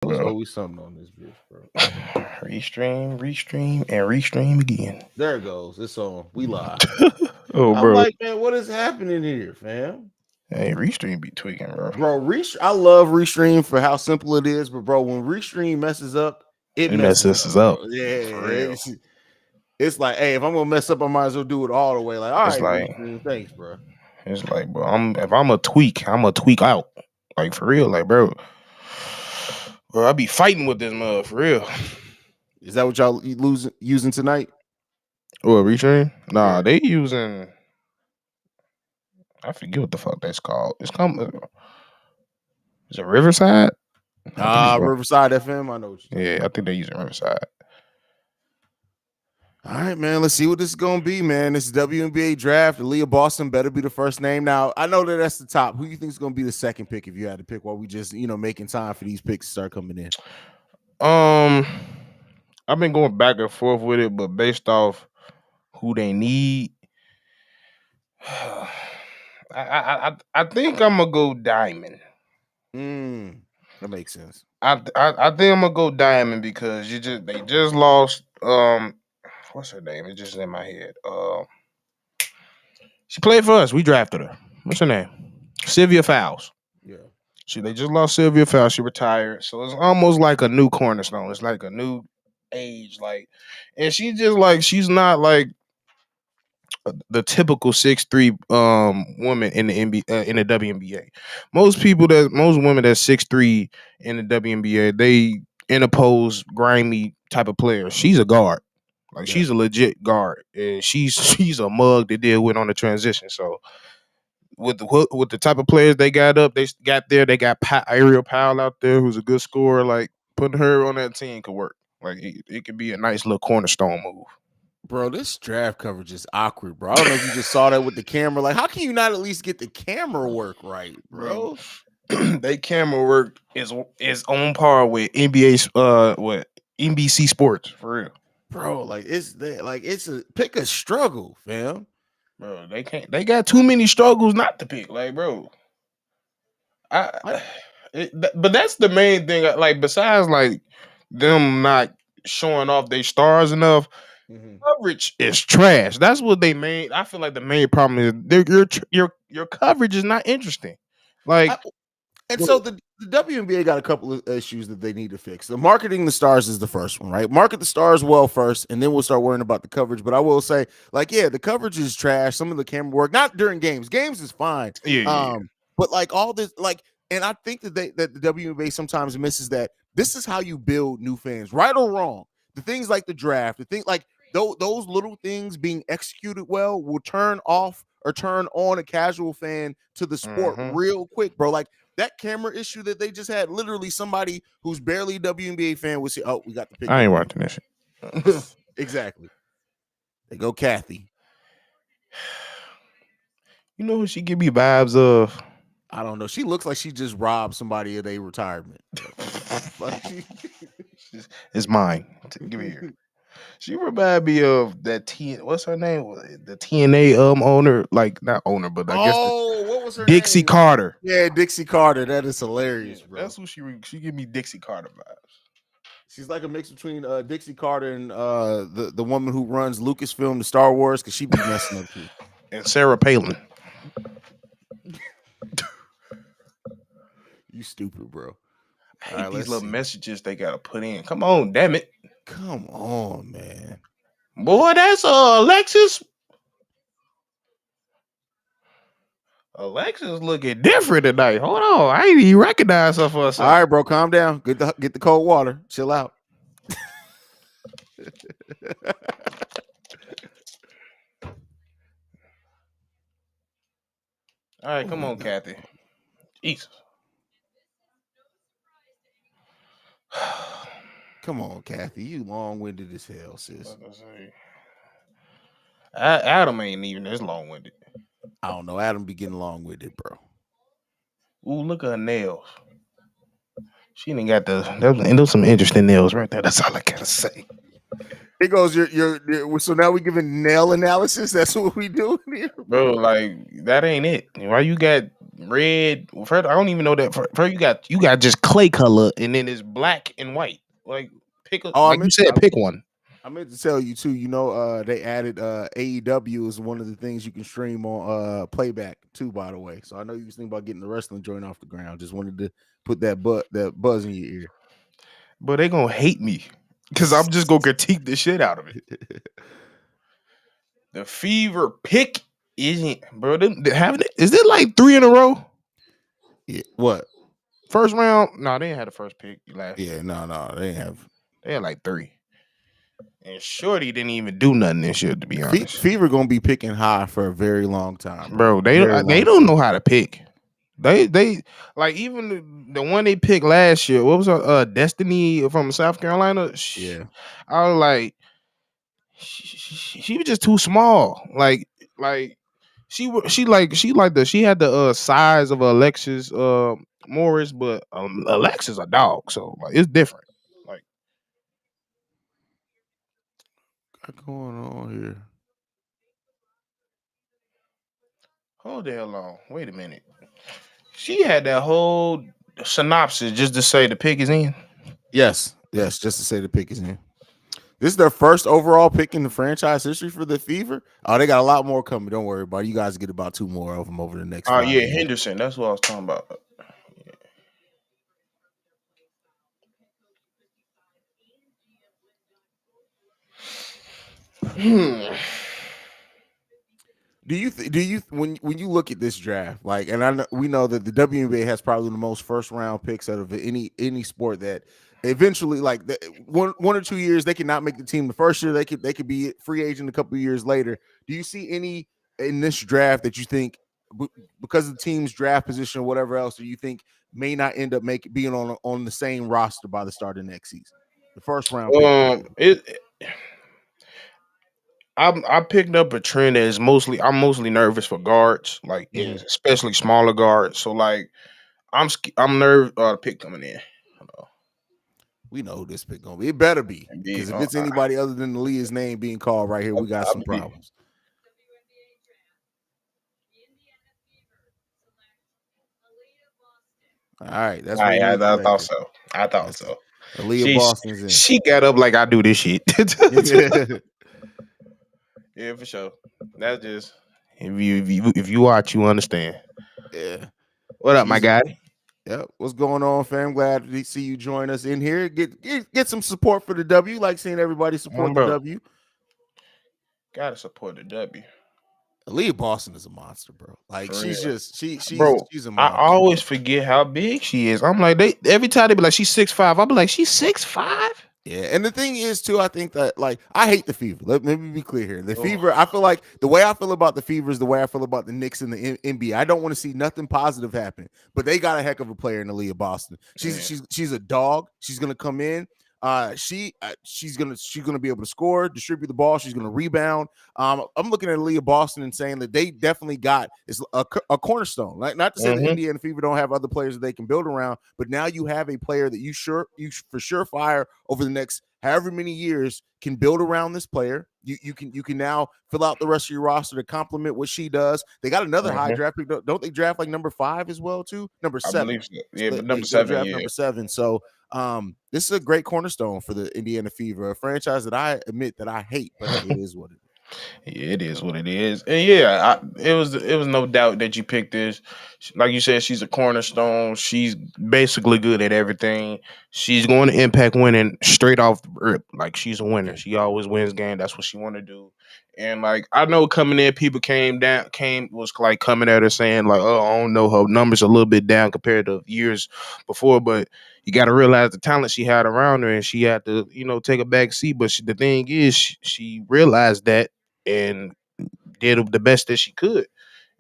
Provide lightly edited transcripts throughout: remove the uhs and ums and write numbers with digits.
There's Bro. always something on this bitch, bro. Restream again. There it goes. It's on. We live. Oh, I'm bro. like, man, what is happening here, fam? Hey, Restream be tweaking, bro. Bro, I love Restream for how simple it is, but bro, when Restream messes up, it It messes messes up, us up. bro. Yeah, For real. it's like, hey, if I'm gonna mess up, I might as well do it all the way. Like, all It's right, like, Restream, thanks, bro. bro, if I'm a tweak, I'm a tweak out. Like, for real. Like, bro, I be fighting with this mug, for real. Is that what y'all using tonight? What, Restream? Nah, Yeah. they using, I forget what the fuck that's called. It's called, is it Riverside? I think it's, Riverside FM. I know what you're talking yeah, I about. think they're using Riverside. All right, man. Let's see what this is gonna be, man. This WNBA draft. Aaliyah Boston better be the first name. Now, I know that that's the top. Who do you think is gonna be the second pick if you had to pick? While we just, making time for these picks to start coming in. Um, I've been going back and forth with it, but based off who they need, I think I'm gonna go Diamond. That makes sense. I think I'm gonna go Diamond because they just lost what's her name? It's just in my head. She played for us. We drafted her. What's her name? Sylvia Fowles. Yeah. They just lost Sylvia Fowles. She retired. So it's almost like a new cornerstone. It's like a new age. Like, and she's not like the typical 6'3" woman in the in the WNBA. Most women that's 6'3" in the WNBA, they interpose grimy type of players. She's a guard. Like Yeah. she's a legit guard. And she's a mug to deal with on the transition. So with the type of players they got they got Ariel Powell out there who's a good scorer. Like putting her on that team could work. Like it could be a nice little cornerstone move. Bro, this draft coverage is awkward, bro. I don't know if you just saw that with the camera. Like, how can you not at least get the camera work right, bro? They camera work is on par with NBA's what NBC Sports for real. Bro, it's a pick a struggle, fam. Bro, they got too many struggles not to pick. Like, bro. But that's the main thing. Like, besides like them not showing off their stars enough, coverage is trash. That's what they made. I feel like the main problem is your coverage is not interesting. Like, So the WNBA got a couple of issues that they need to fix. The marketing the stars is the first one, right? Market the stars well first, and then we'll start worrying about the coverage. But I will say, like, yeah, the coverage is trash. Some of the camera work, not during games. Games is fine. yeah. But like all this, like, and I think that that the WNBA sometimes misses that this is how you build new fans, right or wrong. The things like the draft, the thing like those little things being executed well will turn off or turn on a casual fan to the sport real quick, bro. Like that camera issue that they just had, literally somebody who's barely a WNBA fan would say, "Oh, we got the pick." I ain't watching this shit. Exactly. They go Kathy. You know who she give me vibes of? I don't know. She looks like she just robbed somebody of their retirement. It's mine. Give me here. She remind me of that what's her name? The TNA owner, like not owner, but I guess what was her Dixie name? Carter. Yeah, Dixie Carter. That is hilarious, bro. That's who she give me Dixie Carter vibes. She's like a mix between Dixie Carter and the woman who runs Lucasfilm, the Star Wars, because she be messing up too. And Sarah Palin. You stupid, bro. I hate these little messages they gotta put in. Come on, damn it. Come on, man. Boy, that's Alexis. Alexis looking different tonight. Hold on. I ain't even recognize her for a second. All right, bro. Calm down. Get the cold water. Chill out. All right, come on, Kathy. Jesus. Come on, Kathy. You long-winded as hell, sis. Adam ain't even as long-winded. I don't know. Adam be getting long-winded, bro. Ooh, look at her nails. She didn't got those some interesting nails right there. That's all I gotta say. It goes, so now we giving nail analysis. That's what we do here, bro. Like that ain't it. Why you got red. First, I don't even know that. First, you got just clay color, and then it's black and white. Like Oh, like you said, pick one. I meant to tell you too. You know, they added AEW is one of the things you can stream on playback too. By the way, so I know you was thinking about getting the wrestling joint off the ground. Just wanted to put that buzz in your But they gonna hate me because I'm just gonna critique the shit out of it. ear. The Fever pick isn't, bro. They having it? Is it like 3 in a row? Yeah, what? First round? No, they ain't had the first pick last Yeah, year. no, they have. They had like 3. And Shorty didn't even do nothing this year, to be honest. Fever gonna be picking high for a very long time, bro. Bro, Very they long don't time. know how to pick. They like even the one they picked last year. What was her Destiny from South Carolina? Yeah, I was like, she was just too small. Like she had the size of Alexis Morris, but Alexis a dog, so like it's different. Like, what's going on here? hold the hell on. Wait a minute. She had that whole synopsis just to say the pick is in. Yes, just to say the pick is in. This is their first overall pick in the franchise history for the Fever. Oh, they got a lot more coming. Don't worry about it. You guys get about 2 more of them over the next Oh 5 yeah, years. Henderson. That's what I was talking about. Hmm. Do you when you look at this draft, like, and we know that the WNBA has probably the most first round picks out of any sport that eventually, like, one or 2 years they cannot make the team. The first year they could be free agent a couple of years later. Do you see any in this draft that you think because of the team's draft position or whatever else, do you think may not end up being on the same roster by the start of next season? The first round pick. It I picked up a trend that is I'm mostly nervous for guards, like Mhm. especially smaller guards. So like I'm nervous pick coming in. We know who this pick gonna be. It better be, And because if it's anybody other than Leah's name being called right here, we got I some be problems. All right, that's what we I thought expected. so. I thought That's so. Aaliyah She Boston's in. she got up like I do this shit. Yeah, Yeah, for sure. That's just if you watch, you understand. yeah. What up, my She's guy? Yep. What's going on, fam? Glad to see you join us in here. Get some support for the W. Like seeing everybody support the Bro, W. gotta support the W Aaliyah Boston is a monster, bro. Like, for she's real. just Bro, she's a I monster. always forget how big she is. I'm like, they every time they be like, she's 6'5". I'll be like, she's 6'5". Yeah, and the thing is too, I think that, like, I hate the Fever. Let me be clear here. The Oh, Fever, I feel like the way I feel about the Fever is the way I feel about the Knicks and the NBA. I don't want to see nothing positive happen, but they got a heck of a player in Aaliyah Boston. man. She's a dog. She's gonna come in. She's gonna be able to score, distribute the ball. She's gonna rebound. I'm looking at Aaliyah Boston and saying that they definitely got is a cornerstone. Like, not to say that Mm-hmm. Indiana Fever don't have other players that they can build around, but now you have a player that you for sure fire over the next however many years can build around this player. You can now fill out the rest of your roster to complement what she does. They got another high Mm-hmm. draft pick. Don't they draft like number 5 as well too? Number I 7. believe so. Yeah, but number They'll 7, draft yeah. number 7. So this is a great cornerstone for the Indiana Fever, a franchise that I admit that I hate, but hey, it is what it is. Yeah, it is what it is. And yeah, it was no doubt that you picked this. Like you said, she's a cornerstone. She's basically good at everything. She's going to impact winning straight off the rip. Like, she's a winner. She always wins game. That's what she want to do. And like, I know coming in, people was like coming at her saying like, oh, I don't know, her numbers a little bit down compared to years before, but you got to realize the talent she had around her, and she had to, take a back seat. But the thing is, she realized that and did the best that she could.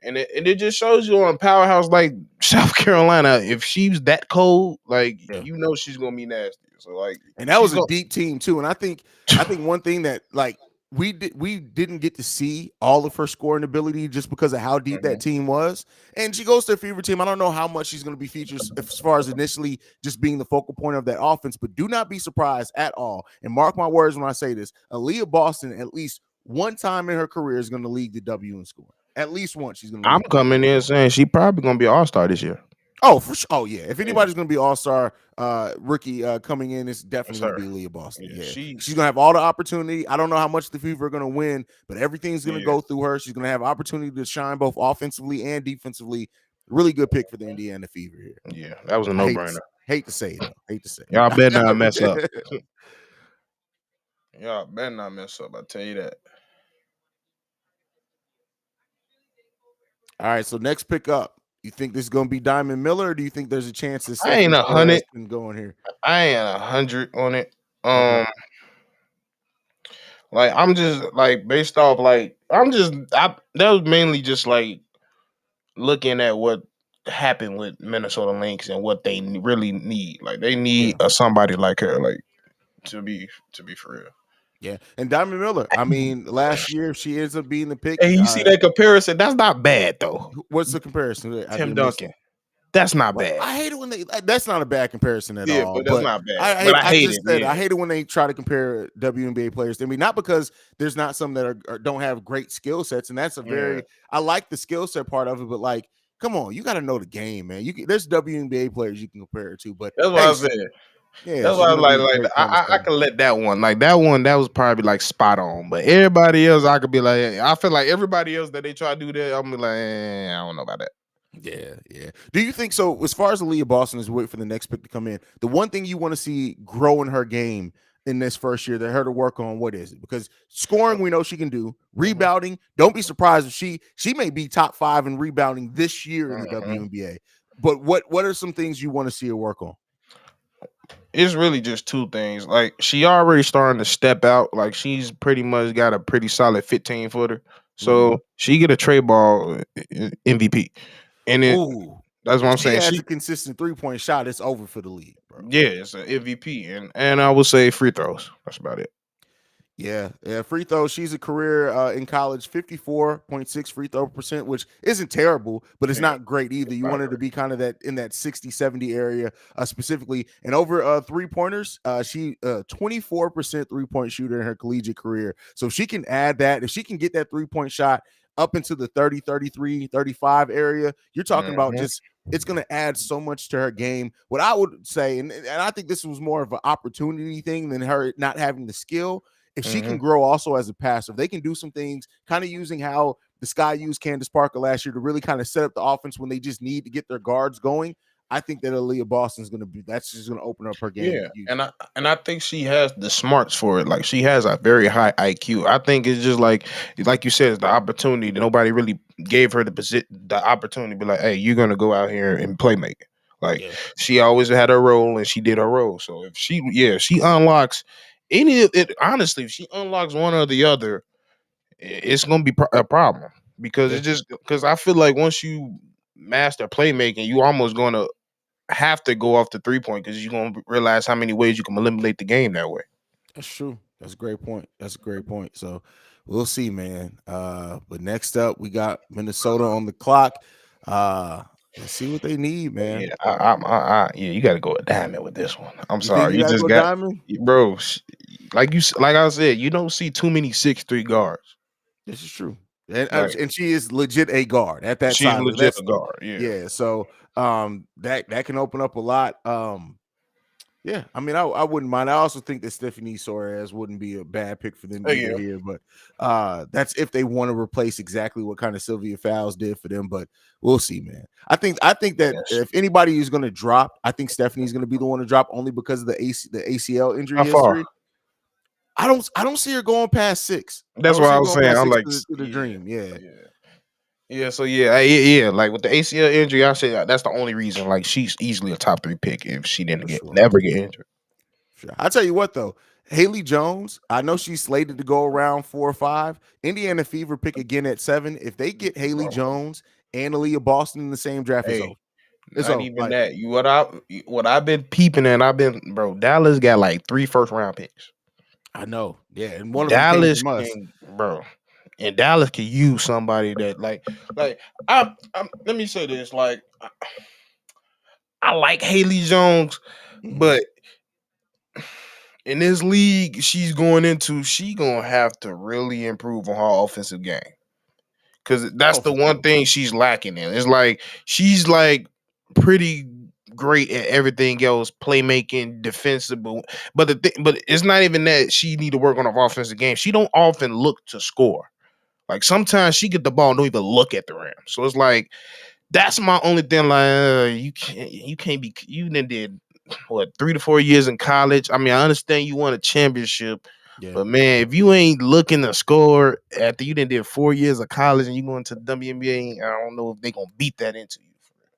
And it just shows you on powerhouse like South Carolina, if she's that cold, like, Yeah. she's gonna be nasty. So like, And that she's was a gonna. deep team too. And I think one thing that, like, we didn't get to see all of her scoring ability just because of how deep that Mhm. team was. And she goes to a Fever team. I don't know how much she's going to be featured as far as initially just being the focal point of that offense, but do not be surprised at all. And mark my words when I say this: Aaliyah Boston, at least one time in her career, is going to lead the W in scoring. At least once she's going to I'm lead coming the in ball. saying she probably gonna be an all-star this year. Oh, for sure. Oh, yeah. If Yeah, anybody's going to be all-star rookie coming in, it's that's definitely going to her. be Leah Boston. Yeah, Yeah. she. She's going to have all the opportunity. I don't know how much the Fever are going to win, but everything's going to Yeah, go through her. She's going to have opportunity to shine both offensively and defensively. Really good pick for the Indiana Fever here. yeah, that was a I no-brainer. hate to say it, though. Hate to say Y'all better not mess up. it. Y'all better not mess up. I tell you that. All right, so next pick up. You think this is going to be Diamond Miller, or do you think there's a chance that I ain't Stephanie Torres 100. can go in here? I ain't 100 on it. Okay. Like I'm just like based off like that was mainly just like looking at what happened with Minnesota Lynx and what they really need. Like they Yeah. need somebody like her, like to be for real. Yeah. And Diamond Miller, I mean, last year, if she ends up being the pick, Hey, you see that comparison? That's not bad though. what's the comparison? I Tim didn't miss Duncan. it. That's not Well, bad. I hate it when they. That's not a bad comparison at Yeah, all. but that's But not bad. I But hate. I I hate just it. said I Yeah. hate it when they try to compare WNBA players to me. Not because there's not some that are don't have great skill sets, and that's a Yeah. very. I like the skill set part of it, but like, come on, you got to know the game, man. There's WNBA players you can compare it to, but That's what hey, I said. yeah, That's she's why I gonna be a like great I cornerstone. can let that one like that was probably like spot on. But everybody else I could be like I feel like everybody else that they try to do that I'm be like I don't know about that. Yeah, yeah. Do you think so? As far as Aaliyah Boston is wait for the next pick to come in, the one thing you want to see grow in her game in this first year that her to work on, what is it? Because scoring, we know she can do. Mhm. Rebounding, don't be surprised if she may be top 5 in rebounding this year in the Mhm. WNBA. But what are some things you want to see her work on? It's really just two things. Like she already starting to step out. Like she's pretty much got a pretty solid 15-footer. Mhm. So she get a trade ball MVP. And it Ooh, that's what if I'm she saying. has a She consistent 3-point shot, it's over for the league, bro. yeah, it's an MVP. And I would say free throws. That's about it. Yeah, yeah. Free throws. She's a career in college, 54.6 free throw percent, which isn't terrible, but it's Yeah. not great either. It's You not want her to great. be kind of that in that 60-70 area specifically. And over 3-pointers, she 24% 3-point shooter in her collegiate career. So if she can add that, if she can get that 3-point shot up into the 30, 33, 35 area, you're talking about Mhm. just it's going to add so much to her game. What I would say, and I think this was more of an opportunity thing than her not having the skill. If she can Mhm. grow also as a passer, they can do some things kind of using how the Sky used Candace Parker last year to really kind of set up the offense when they just need to get their guards going. I think that Aaliyah Boston's going to be that's just going to open up her game Yeah, hugely. and I think she has the smarts for it. Like she has a very high IQ. I think it's just like you said, it's the opportunity that nobody really gave her the opportunity to be like, hey, you're gonna go out here and play make. Like Yeah, she always had her role and she did her role. So if she unlocks any of it, honestly, if she unlocks one or the other, it's gonna be a problem because yeah. it's just because I feel like once you master playmaking, you almost gonna have to go off the 3-point because you're gonna realize how many ways you can eliminate the game that way. That's true. That's a great point. That's a great point. So we'll see, man. But next up, we got Minnesota on the clock. Let's see what they need, But man. yeah, yeah, you got to go with Diamond with this one. I'm You think sorry, you you gotta just go got, diamond? bro. Like I said, you don't see too many 6'3" guards. This is true. Like And she is legit a guard at that she's size. Like, legit that's a guard. Yeah, yeah. So that can open up a lot. Yeah, I mean, I wouldn't mind. I also think that Stephanie Soares wouldn't be a bad pick for them oh either yeah, here, but that's if they want to replace exactly what kind of Sylvia Fowles did for them. But we'll see, man. I think that yes. if anybody is going to drop, I think Stephanie's going to be the one to drop only because of the ACL injury How far? history. I don't see her going past 6. I That's don't what see I her was going saying. past I'm 6 like, to the yeah, dream. Yeah, yeah, yeah. So yeah, like with the ACL injury, I say that's the only reason. Like she's easily a top 3 pick if she didn't for get sure. never get injured. Sure. I'll tell you what though, Haley Jones, I know she's slated to go around 4 or 5. Indiana Fever pick again at 7. If they get Haley Bro. Jones and Aaliyah Boston in the same draft, it's Hey, over. It's not over. even Like that. What I've been peeping and I've been bro. Dallas got like 3 first-round picks. I know, yeah, and one of them came Dallas from us. can, bro, and Dallas can use somebody that like let me say this like I like Haley Jones, Mhm. but in this league she's going into, she gonna have to really improve on her offensive game because that's Oh, the for one sure. thing she's lacking in. It's like she's like pretty great at everything else, playmaking, defensible. But but it's not even that she need to work on her offensive game. She don't often look to score. Like sometimes she get the ball and don't even look at the rim. So it's like that's my only thing. Like you can't be you done did what 3 to 4 years in college. I mean, I understand you won a championship, Yeah. but man, if you ain't looking to score after you done did 4 years of college and you going to the WNBA, I don't know if they gonna beat that into you.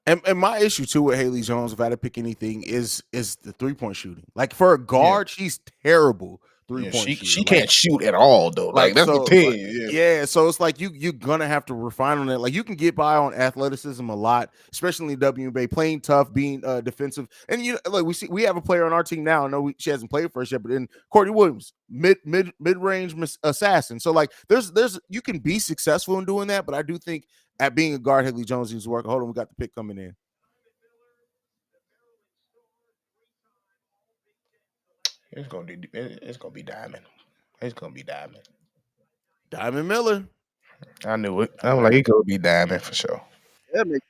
And my issue too with Haley Jones, if I had to pick anything, is the 3-point shooting. Like for a Yeah, guard, she's terrible three yeah. point She shooter. Like can't shoot at all though. Like that's the like thing. Yeah. yeah, so it's like you're gonna have to refine on that. Like you can get by on athleticism a lot, especially in WNBA, playing tough, being defensive. And like we have a player on our team now. I know she hasn't played for us yet, but in Courtney Williams, mid range assassin. So like there's you can be successful in doing that, but I do think at being a guard, Haley Jones needs to work. Hold on, we got the pick coming in. It's gonna be Diamond. It's gonna be Diamond. Diamond Miller. I knew it. All I'm like, right. it could be Diamond for sure. That makes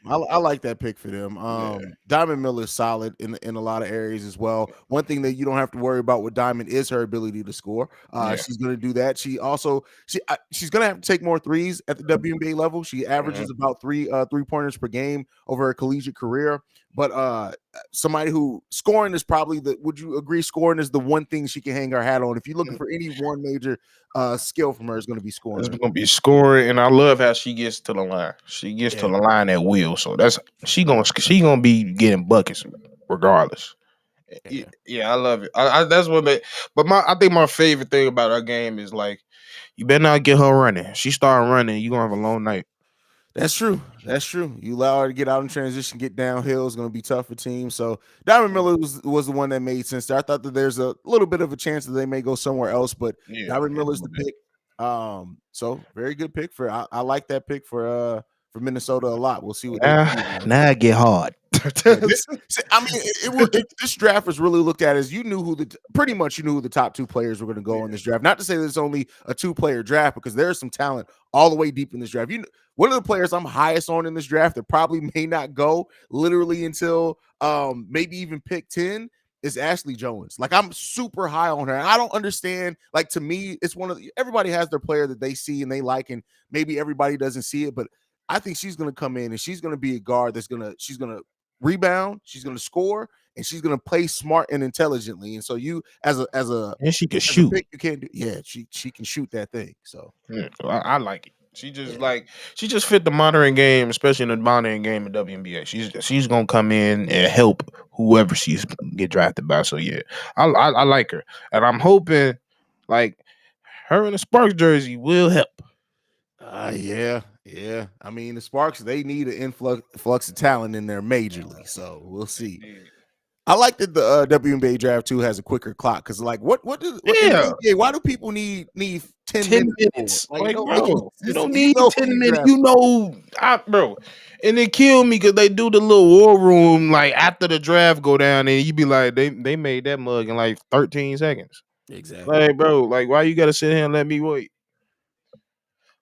I like that pick for them. Yeah. Diamond Miller is solid in a lot of areas as well. One thing that you don't have to worry about with Diamond is her ability to score. Yeah. She's going to do that. She's going to have to take more threes at the WNBA level. She Mhm. averages about 3 pointers per game over her collegiate career. But somebody who scoring is probably the. Would you agree? Scoring is the one thing she can hang her hat on. If you're looking for any one major skill from her, is going to be It's scoring. gonna be scoring, and I love how she gets to the line. She gets to Yeah, the line at will, so that's for sure. she gonna be getting buckets regardless. Yeah. Yeah, I love it. That's what they. But I think my favorite thing about our game is like you better not get her running. She start running, you gonna have a long night. That's true. That's true. You allow her to get out in transition, get downhill is going to be tough for teams. So Diamond Miller was the one that made sense there. I thought that there's a little bit of a chance that they may go somewhere else, but Yeah, Diamond yeah, a Miller's little the bit. pick. So very good pick I like that pick for Minnesota a lot. We'll see what they can do, man. Now it get hard. Yeah, I mean, this draft was really looked at as pretty much you knew who the top two players were going to go in Yeah. this draft. Not to say that it's only a 2-player draft because there's some talent all the way deep in this draft. One of the players I'm highest on in this draft that probably may not go literally until maybe even pick 10 is Ashley Jones. Like I'm super high on her. And I don't understand. Like to me, it's everybody has their player that they see and they like, and maybe everybody doesn't see it, but I think she's going to come in and she's going to be a guard she's going to rebound, she's going to score, and she's going to play smart and intelligently. And so you And she can as a shoot. pick, you can't do. Yeah, she can shoot that thing. So Yeah, I like it. She just yeah, like she just fit the modern game, especially in the modern game of WNBA. She's gonna come in and help whoever she's get drafted by. So yeah, I like her, and I'm hoping like her in the Sparks jersey will help. yeah. I mean, the Sparks they need an influx of talent in there majorly. So we'll see. I like that the WNBA draft too has a quicker clock because like what in the Yeah, NBA, why do people need 10 10 minutes for? minutes. Like it Like, don't make any bro, you sense. don't You need know who 10 you minutes. draft. You know, bro. And it killed me because they do the little war room like after the draft go down, and you be like, they made that mug in like 13 seconds. Exactly. Like, bro, like, why you gotta sit here and let me wait?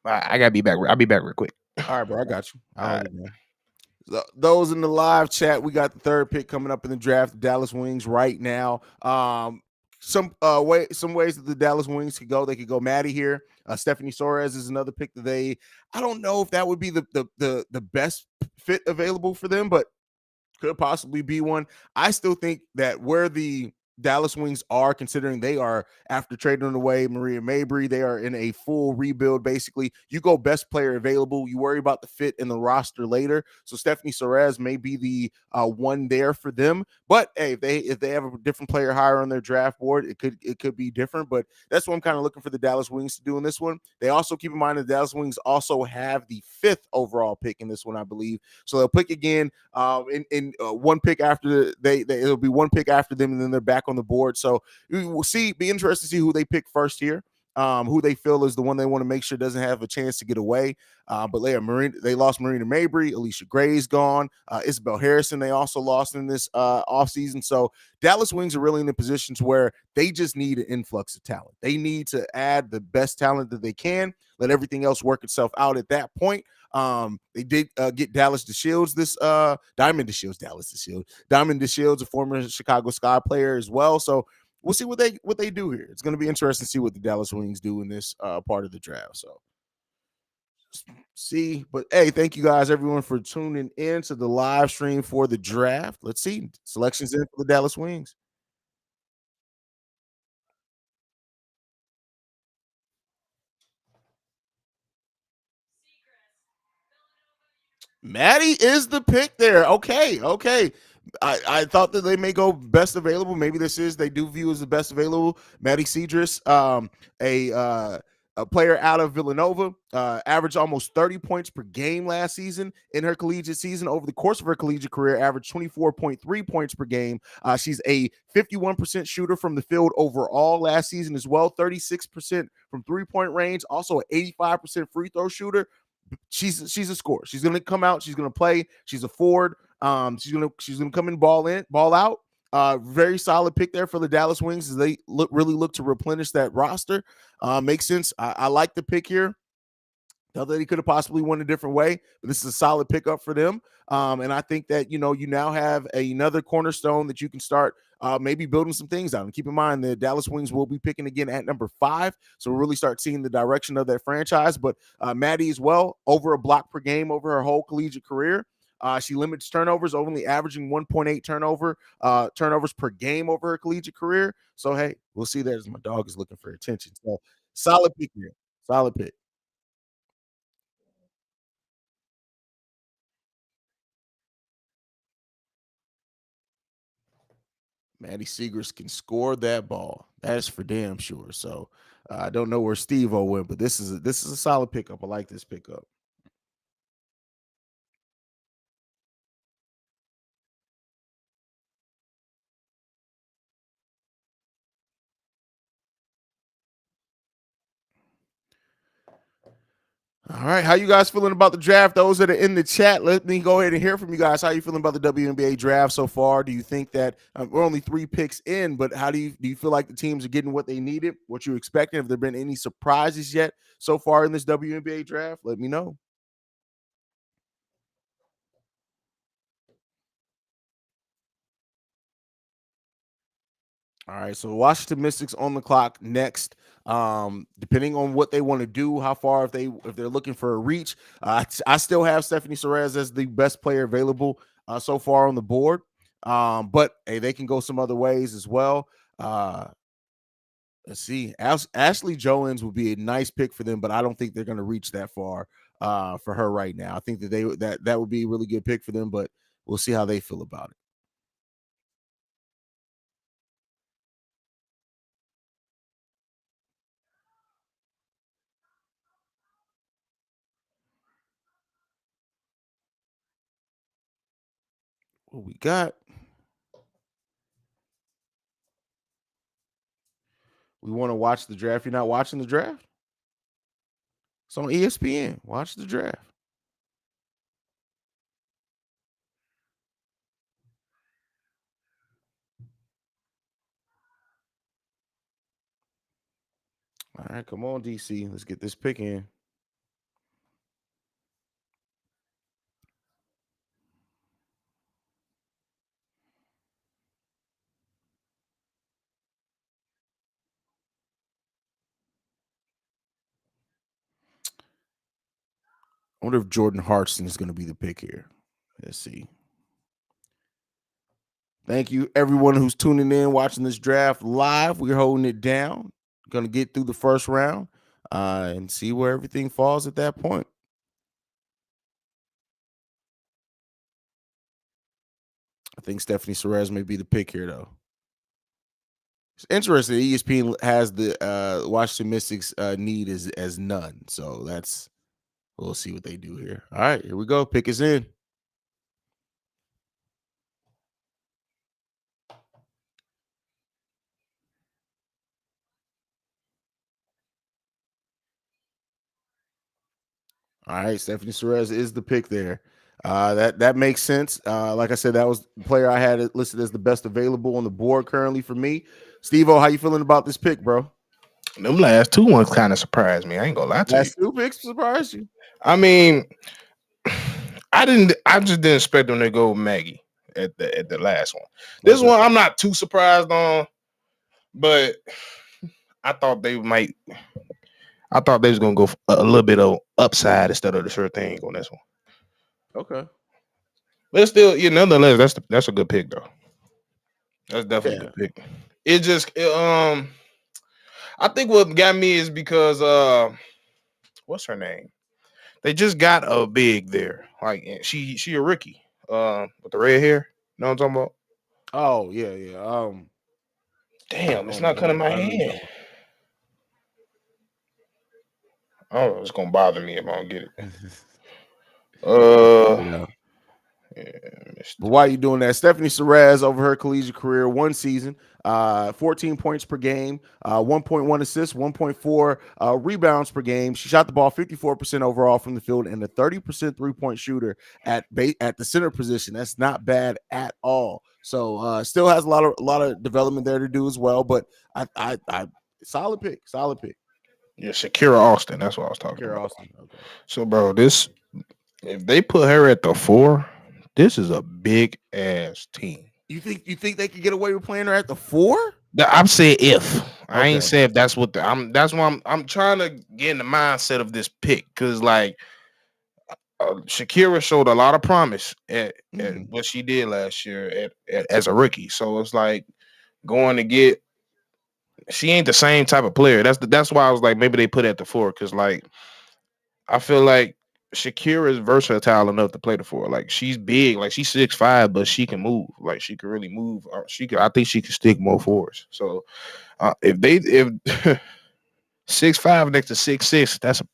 I gotta be back. I'll be back real quick. All right, bro. I got you. I'll All hold right. it down. Those in the live chat, we got the third pick coming up in the draft, the Dallas Wings right now. Some ways that the Dallas Wings could go. They could go Maddie here. Stephanie Soares is another pick that I don't know if that would be the best fit available for them, but could possibly be one. I still think that where the Dallas Wings are, considering they are after trading away Maria Mabry, they are in a full rebuild. Basically, you go best player available. You worry about the fit in the roster later. So Stephanie Soares may be the one there for them. But hey, if they have a different player higher on their draft board, it could be different. But that's what I'm kind of looking for the Dallas Wings to do in this one. They also keep in mind the Dallas Wings also have the 5th overall pick in this one, I believe. So they'll pick again in one pick after it'll be one pick after them, and then they're back on the board. So we will see. Be interested to see who they pick first here. who they feel is the one they want to make sure doesn't have a chance to get away. But they lost Marina Mabry, Alicia Gray's gone, Isabel Harrison they also lost in this offseason. So Dallas Wings are really in a position to where they just need an influx of talent. They need to add the best talent that they can, let everything else work itself out at that point. They did get Dallas DeShields this Diamond DeShields, Dallas DeShields, Diamond DeShields, a former Chicago Sky player as well. So we'll see what they do here. It's going to be interesting to see what the Dallas Wings do in this part of the draft. So see, but hey, thank you guys, everyone, for tuning in to the live stream for the draft. Let's see selections in for the Dallas Wings. Maddie is the pick there. Okay, okay. I thought that they may go best available. Maybe this is they do view as the best available. Maddie Cedrus, a player out of Villanova, averaged almost 30 points per game last season in her collegiate season. Over the course of her collegiate career, averaged 24.3 points per game. She's a 51% shooter from the field overall last season as well, 36% from 3-point range, also an 85% free throw shooter. She's a scorer. She's gonna come out. She's gonna play. She's a forward. She's gonna come in, ball out. Very solid pick there for the Dallas Wings as they really look to replenish that roster. Makes sense. I like the pick here. Thought that he could have possibly won a different way, but this is a solid pickup for them. And I think that you now have another cornerstone that you can start maybe building some things out. And keep in mind the Dallas Wings will be picking again at number 5, so we'll really start seeing the direction of that franchise. But Maddie as well, over a block per game over her whole collegiate career. She limits turnovers, only averaging 1.8 turnovers per game over her collegiate career. So hey, we'll see that as my dog is looking for attention. So solid pick here. Solid pick. Maddie Segrist can score that ball. That's for damn sure. So I don't know where Stevo went, but this is a solid pickup. I like this pickup. All right, how you guys feeling about the draft? Those that are in the chat, let me go ahead and hear from you guys. How you feeling about the WNBA draft so far? Do you think that we're only 3 picks in, but how do you feel like the teams are getting what they needed, what you expecting? Have there been any surprises yet so far in this WNBA draft? Let me know. All right, so Washington Mystics on the clock next. Depending on what they want to do, how far if they're looking for a reach, I still have Stephanie Perez as the best player available so far on the board. But hey, they can go some other ways as well. Uh, let's see, Ashley Jones would be a nice pick for them, but I don't think they're going to reach that far for her right now. I think that would be a really good pick for them, but we'll see how they feel about it. What we got? We want to watch the draft. You're not watching the draft? It's on ESPN. Watch the draft. All right, come on, DC. Let's get this pick in. I wonder if Jordan Hartson is going to be the pick here. Let's see. Thank you, everyone who's tuning in, watching this draft live. We're holding it down. Going to get through the first round and see where everything falls at that point. I think Stephanie Perez may be the pick here, though. It's interesting. ESPN has the Washington Mystics need as none. So we'll see what they do here. All right, here we go. Pick is in. All right, Stephanie Suarez is the pick there. That makes sense. Like I said, that was the player I had it listed as the best available on the board currently for me. Steve-O, how you feeling about this pick, bro? Them last two ones kind of surprised me. I ain't gonna lie to you. Last two picks surprised you? I mean, I didn't. I just didn't expect them to go Maggie at the last one. This Okay. one I'm not too surprised on, but I thought they might. I thought they was gonna go a little bit of upside instead of the sure thing on this one. Okay. But still, nonetheless, that's a good pick though. That's definitely a Yeah. good pick. I think what got me is because what's her name? They just got a big there. Like she a rookie. With the red hair. You know what I'm talking about? Oh, yeah, yeah. Damn, it's Oh my not coming God. to my I know you're head. talking I don't know. It's gonna bother me if I don't get it. about. Uh, You know. yeah, missed But while you doing that, Stephanie Suarez over her collegiate career, one season, 14 points per game, 1.1 assists, 1.4 rebounds per game. She shot the ball 54% overall from the field and a 30% three-point shooter at the center position. That's not bad at all. So still has a lot of development there to do as well. But I solid pick, solid pick. yeah, Shakira Austin. That's what I was talking Shakira about. Austin. Okay. So, bro, this if they put her at the 4, this is a big ass team. You think they could get away with playing her at the 4? I'm saying if I ain't Okay. saying if that's what I'm. That's why I'm trying to get in the mindset of this pick because like Shakira showed a lot of promise at Mhm. what she did last year as a rookie. So it's like going to get. She ain't the same type of player. That's why I was like maybe they put it at the 4 because like I feel like Shakira is versatile enough to play the 4. Like she's big, like she's 6'5", but she can move. Like she can really move. She can. I think she can stick more fours. So if 6'5" next to 6'6", that's a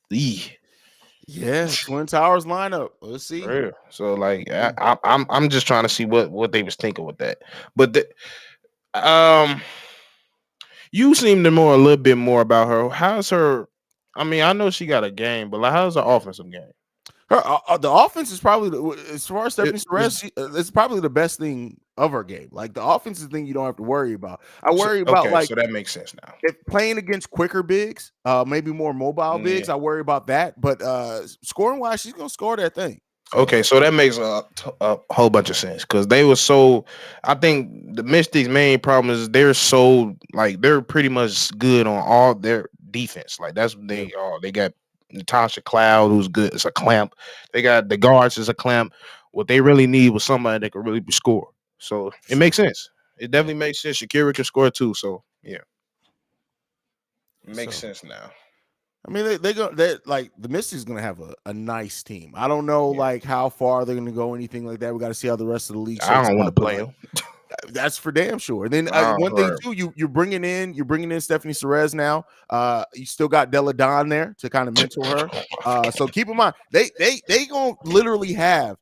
Yeah, Twin Towers lineup. Let's for see. real. So like See. I'm just trying to see what they was thinking with that. But um, you seem to know a little bit more about her. How's her? I mean, I know she got a game, but like, how's her offensive game? The offense is probably as far as It Stephanie Perez, was it's probably the best thing of her game. Like the offense is the thing you don't have to worry about. I worry about okay, like so that makes sense now. if playing against quicker bigs, maybe more mobile bigs. Yeah. I worry about that. But scoring wise, she's gonna score that thing. Okay, So so that makes a whole bunch of sense because they were so. I think the Mystics' main problem is they're so like they're pretty much good on all their defense. Like that's what yeah, they are. They got Natasha Cloud, who's good. It's a clamp. They got the guards as a clamp. What they really need was somebody that could really score. So for it makes sure. sense. It Yeah. definitely makes sense. Shakira can score too. So yeah, it makes So sense now. I mean, they like the Mystics gonna have a nice team. I don't know Yeah, like how far they're gonna go, anything like that. We got to see how the rest of the league I shakes don't want to out. But play like them. that's for damn sure. And then Oh, one thing right. too, you're bringing in Stephanie Suarez now. You still got Della Don there to kind of mentor her. So keep in mind they gonna literally have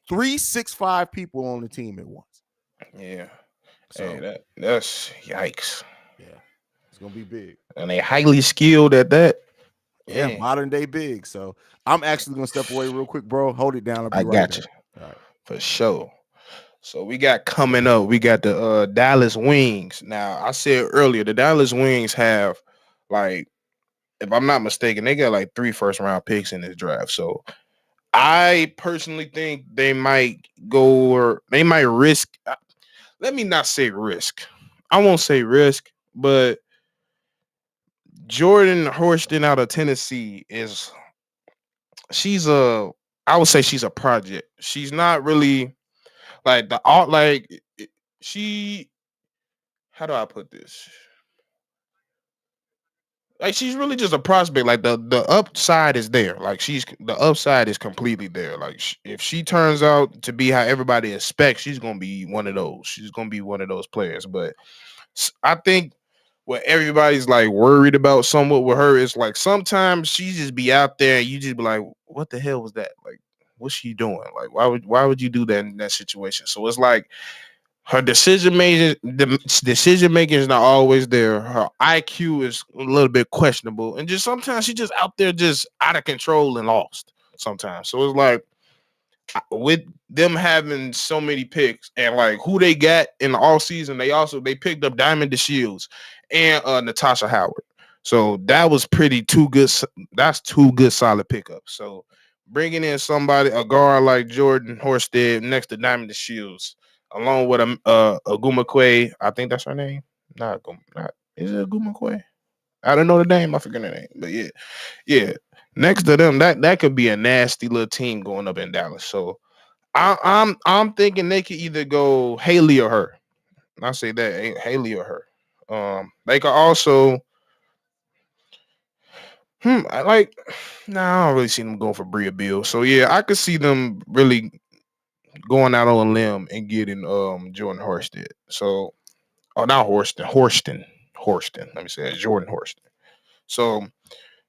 3 6'5" people on the team at once. Yeah. Hey, So that's yikes. yeah, it's gonna be big. And they highly skilled at that. Yeah, Yeah, modern day big. So I'm actually gonna step away real quick, bro. Hold it down. I'll be I right got back. you All right. for sure. So we got coming up. We got the Dallas Wings. Now I said earlier the Dallas Wings have like, if I'm not mistaken, they got like 3 first-round picks in this draft. So I personally think they might go or they might risk. Let me not say risk. I won't say risk, but Jordan Horston out of Tennessee is she's a I would say she's a project. She's not really like the art like she how do I put this? Like she's really just a prospect. Like the upside is there. Like the upside is completely there. Like if she turns out to be how everybody expects, she's gonna be one of those. She's gonna be one of those players. But I think what everybody's like worried about somewhat with her is like sometimes she just be out there and you just be like, what the hell was that? Like, what's she doing? Like, why would you do that in that situation? So it's like Her decision making is not always there. Her IQ is a little bit questionable, and just sometimes she just out there just out of control and lost. Sometimes, so it's like with them having so many picks and like who they got in the all season, they picked up Diamond DeShields and Natasha Howard. So that was pretty two good. That's two good solid pickups. So bringing in a guard like Jordan Horsted next to Diamond DeShields, along with a Gumakwe, I think that's her name. Not is it Gumakwe? I don't know the name. I forget the name, but yeah. Next to them, that could be a nasty little team going up in Dallas. So I'm thinking they could either go Haley or her. I say that Haley or her. They could also. I like. Nah, I don't really see them going for Bria Bill. So yeah, I could see them really going out on a limb and getting Jordan Horsted. So not Horston. Let me say it, Jordan Horston. So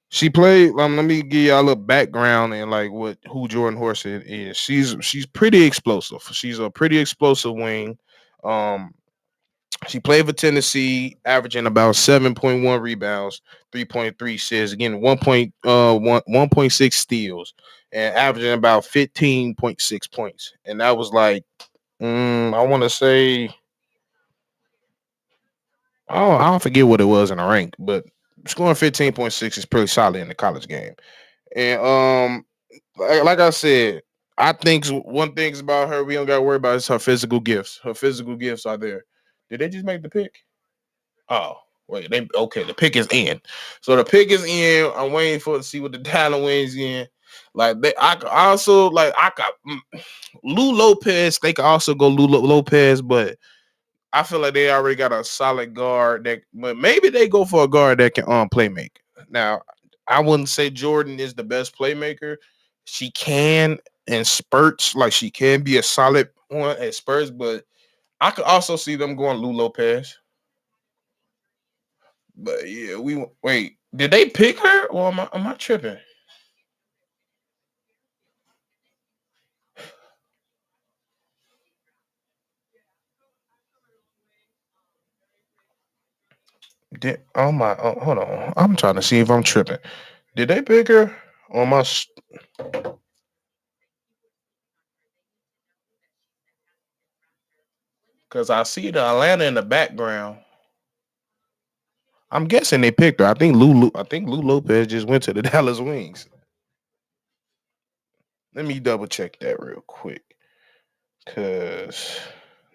she played. Let me give y'all a little background and like who Jordan Horston is. She's pretty explosive. She's a pretty explosive wing. Um, she played for Tennessee, averaging about 7.1 rebounds, 3.3 assists, again 1.6 steals, and averaging about 15.6 points. And that was like, I want to say, oh, I don't forget what it was in the rank, but scoring 15.6 is pretty solid in the college game. And like I said, I think one thing about her we don't got to worry about is her physical gifts. Her physical gifts are there. Did they just make the pick? Oh, wait, the pick is in. So the pick is in. I'm waiting for to see what the talent wins in. Like I also like I got Lou Lopez. They could also go Lou Lopez, but I feel like they already got a solid guard that, but maybe they go for a guard that can play make. Now, I wouldn't say Jordan is the best playmaker. She can in spurts, like she can be a solid one at spurts, but I could also see them going Lou Lopez. But yeah, we wait. Did they pick her or am I tripping? Hold on. I'm trying to see if I'm tripping. Did they pick her on my? Because I see the Atlanta in the background. I'm guessing they picked her. I think Lou Lopez just went to the Dallas Wings. Let me double check that real quick. Cause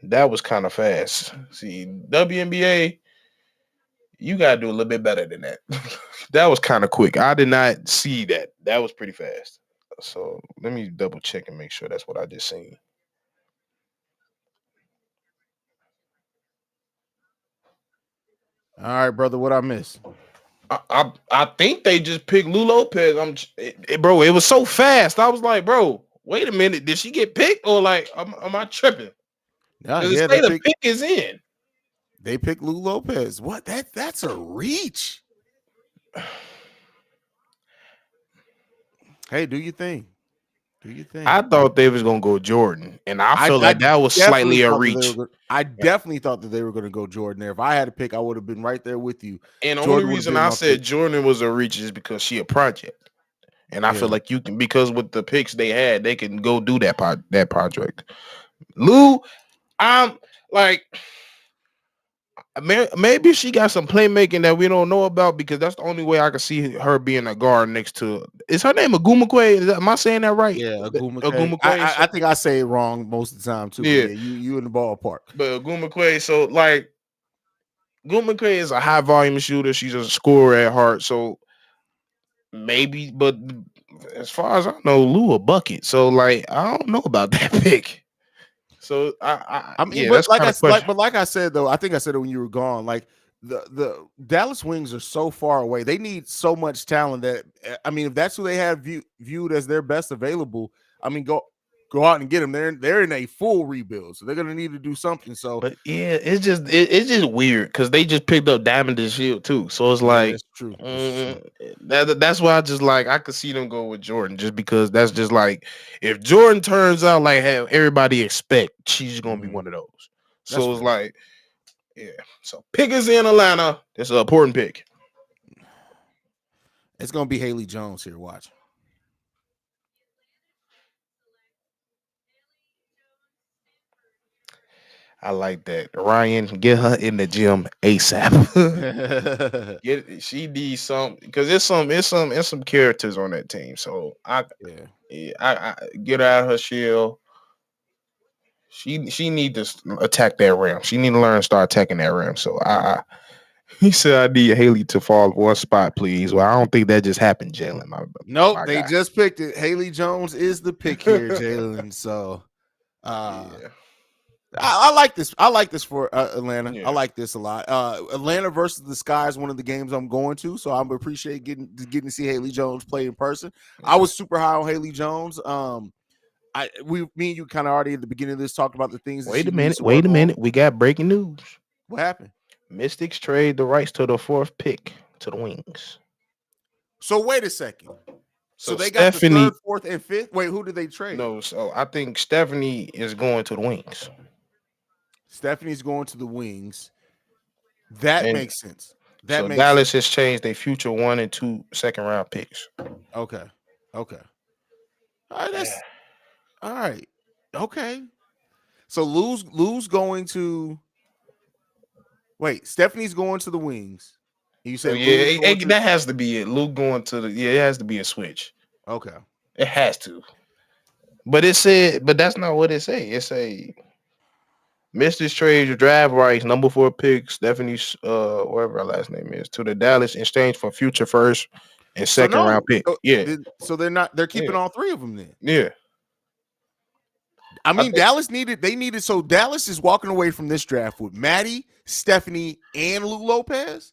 that was kind of fast. See, WNBA, you gotta do a little bit better than that. That was kind of quick. I did not see that. That was pretty fast. So let me double check and make sure that's what I just seen. All right, brother. What I miss? I think they just picked Lou Lopez. Bro, it was so fast. I was like, bro, wait a minute. Did she get picked or like am I tripping? Because Yeah, it say the pick is in. They picked Lou Lopez. What? That's a reach. Hey, do your thing. Do you think? I thought they was gonna go Jordan, and I feel like that was slightly a reach. I definitely thought that they were going to go Jordan there. If I had to pick, I would have been right there with you. And the only reason I said Jordan was a reach is because she a project, and I feel like you can, because with the picks they had, they can go do that project. Lou, I'm like, maybe she got some playmaking that we don't know about, because that's the only way I can see her being a guard next to. Is her name Agumakwe? Am I saying that right? Yeah, Agumakwe. I think I say it wrong most of the time too. Yeah, you in the ballpark. But Agumakwe, so like, Agumakwe is a high volume shooter. She's a scorer at heart. So maybe, but as far as I know, Lou a bucket. So like, I don't know about that pick. So I mean, yeah, but like I said though, I think I said it when you were gone. Like the Dallas Wings are so far away. They need so much talent that, I mean, if that's who they have viewed as their best available, I mean, go out and get them. They're in a full rebuild, so they're gonna need to do something. So, but yeah, it's just weird because they just picked up Diamond and Shield too. So it's like, that's true. That's why I just like, I could see them go with Jordan, just because that's just like, if Jordan turns out like have everybody expect, she's gonna be one of those. That's So it's fair. like, yeah. So pick is in Atlanta. It's an important pick. It's gonna be Haley Jones here. Watch. I like that. Ryan, get her in the gym ASAP. Yeah. She needs some because it's some characters on that team. So I get her out of her shell. She need to attack that rim. She need to learn to start attacking that rim. So he said I need Haley to fall one spot, please. Well, I don't think that just happened, Jalen. Nope, My they guy. just picked it. Haley Jones is the pick here, Jalen. So Yeah. I like this. I like this for Atlanta. I Yeah. like this a lot. Atlanta versus the Sky is one of the games I'm going to, so I appreciate getting to see Haley Jones play in person. I was super high on Haley Jones. Me and you kind of already at the beginning of this talked about the things that Wait she a needs minute. to Wait work a on. minute. We got breaking news. What happened? Mystics trade the rights to the 4th pick to the Wings. So wait a second. So So they got the 3rd, Stephanie, 4th, and 5th. Wait, who did they trade? no, so I think Stephanie is going to the Wings. Stephanie's going to the Wings. That And makes sense. That so makes Dallas sense. has changed their future 1 and 2 second round picks. Okay. Okay. All right. Yeah. That's all right. Okay. So Lou's going to Stephanie's going to the Wings. You So said yeah, Lou's going to that has to be it. Luke going to the it has to be a switch. okay. It has to. But it said, but that's not what it say. It say Mystics trade your draft rights, number 4 pick, Stephanie's whatever her last name is, to the Dallas in exchange for future first and So second round no. pick. Yeah. So they're keeping Yeah. all 3 of them then. Yeah. I I mean, think so Dallas is walking away from this draft with Maddie, Stephanie, and Lou Lopez.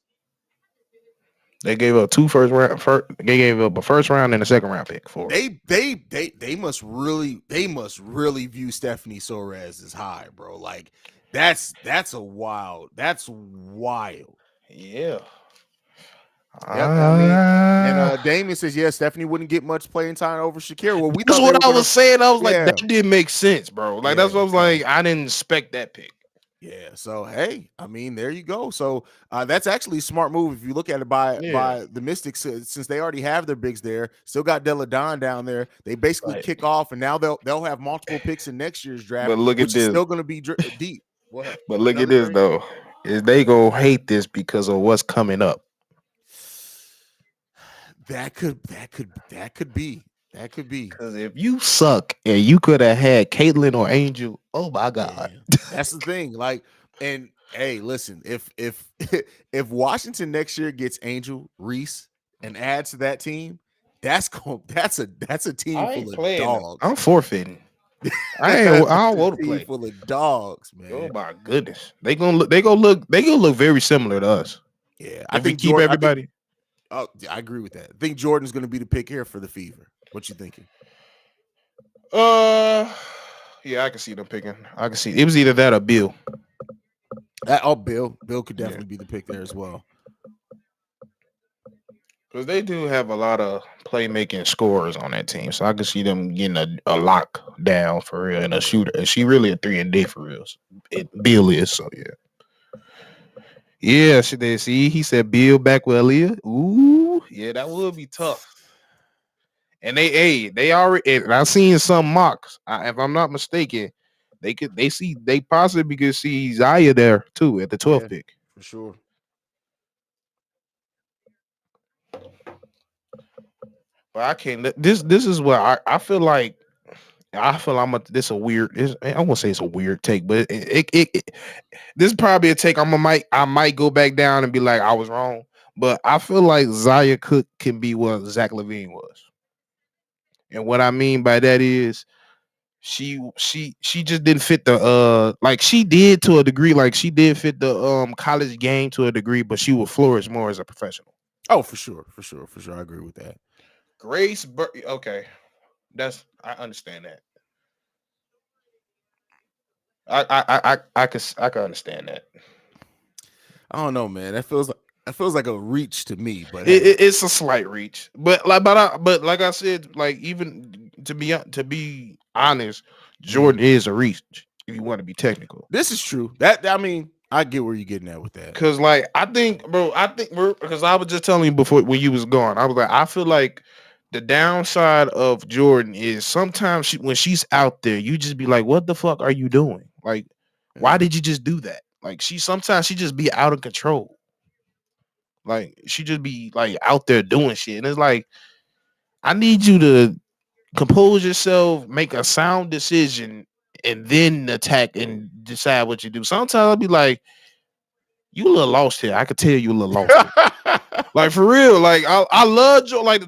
they gave up 2 first round. They gave up a first round and a second round pick for it. They must really view Stephanie Soares as high, bro. Like that's wild. Yeah. Yep. I mean, and Damien says, yeah, Stephanie wouldn't get much playing time over Shakira. Well, we That's thought they what were I gonna was saying. I was like, yeah. that didn't make sense, bro. Like that's what I was like. I didn't expect that pick. Yeah. So hey, I mean, there you go. So that's actually a smart move if you look at it by the Mystics, since they already have their bigs there, still got Della Don down there. They basically kick off, and now they'll have multiple picks in next year's draft, But look at which is this. still going to be deep. What? But look at Another this trade? though. Is they gonna hate this because of what's coming up? That could be. Because if you suck and you could have had Caitlyn or Angel, oh my god, that's the thing. Like, and hey, listen, if if Washington next year gets Angel Reese and adds to that team, that's a team full of dogs. I'm forfeiting. I don't want to team play. full of dogs, man. Oh my goodness, they gonna look very similar to us. Yeah, I think keep everybody. I agree with that. I think Jordan's going to be the pick here for the Fever. What you thinking? Yeah, I can see them picking. I can see it was either that or Bill. Bill could definitely be the pick there as well. Because they do have a lot of playmaking scorers on that team, so I can see them getting a lock down for real and a shooter. And she really a 3-and-D for real. Bill is so yeah. Yeah, see, he said Bill back with Aaliyah. Ooh, yeah, that would be tough. And they already. And I've seen some mocks. If I'm not mistaken, they possibly could see Zaya there too at the 12th pick for sure. But I can't. This is what I feel like. I feel this a weird. I won't say it's a weird take, but it this is probably a take. I might go back down and be like I was wrong, but I feel like Zaya Cook can be what Zach LaVine was, and what I mean by that is she just didn't fit the like she did to a degree, like she did fit the college game to a degree, but she would flourish more as a professional. Oh, for sure, I agree with that. Grace, okay, I understand that. I can understand that. I don't know, man. That feels like a reach to me, but it's a slight reach. But like I said, like even to be honest, Jordan is a reach. if you want to be technical. This is true. That I mean, I get where you're getting at with that. Cause like I think, bro, because I was just telling you before when you was gone, I was like, I feel like the downside of Jordan is sometimes when she's out there, you just be like, what the fuck are you doing? Like, why Yeah. did you just do that? Like sometimes she just be out of control. Like she just be like out there doing shit. And it's like, I need you to compose yourself, make a sound decision, and then attack and decide what you do. Sometimes I'll be like, you a little lost here. I could tell you a little lost here. Like for real. Like I love Jo. Like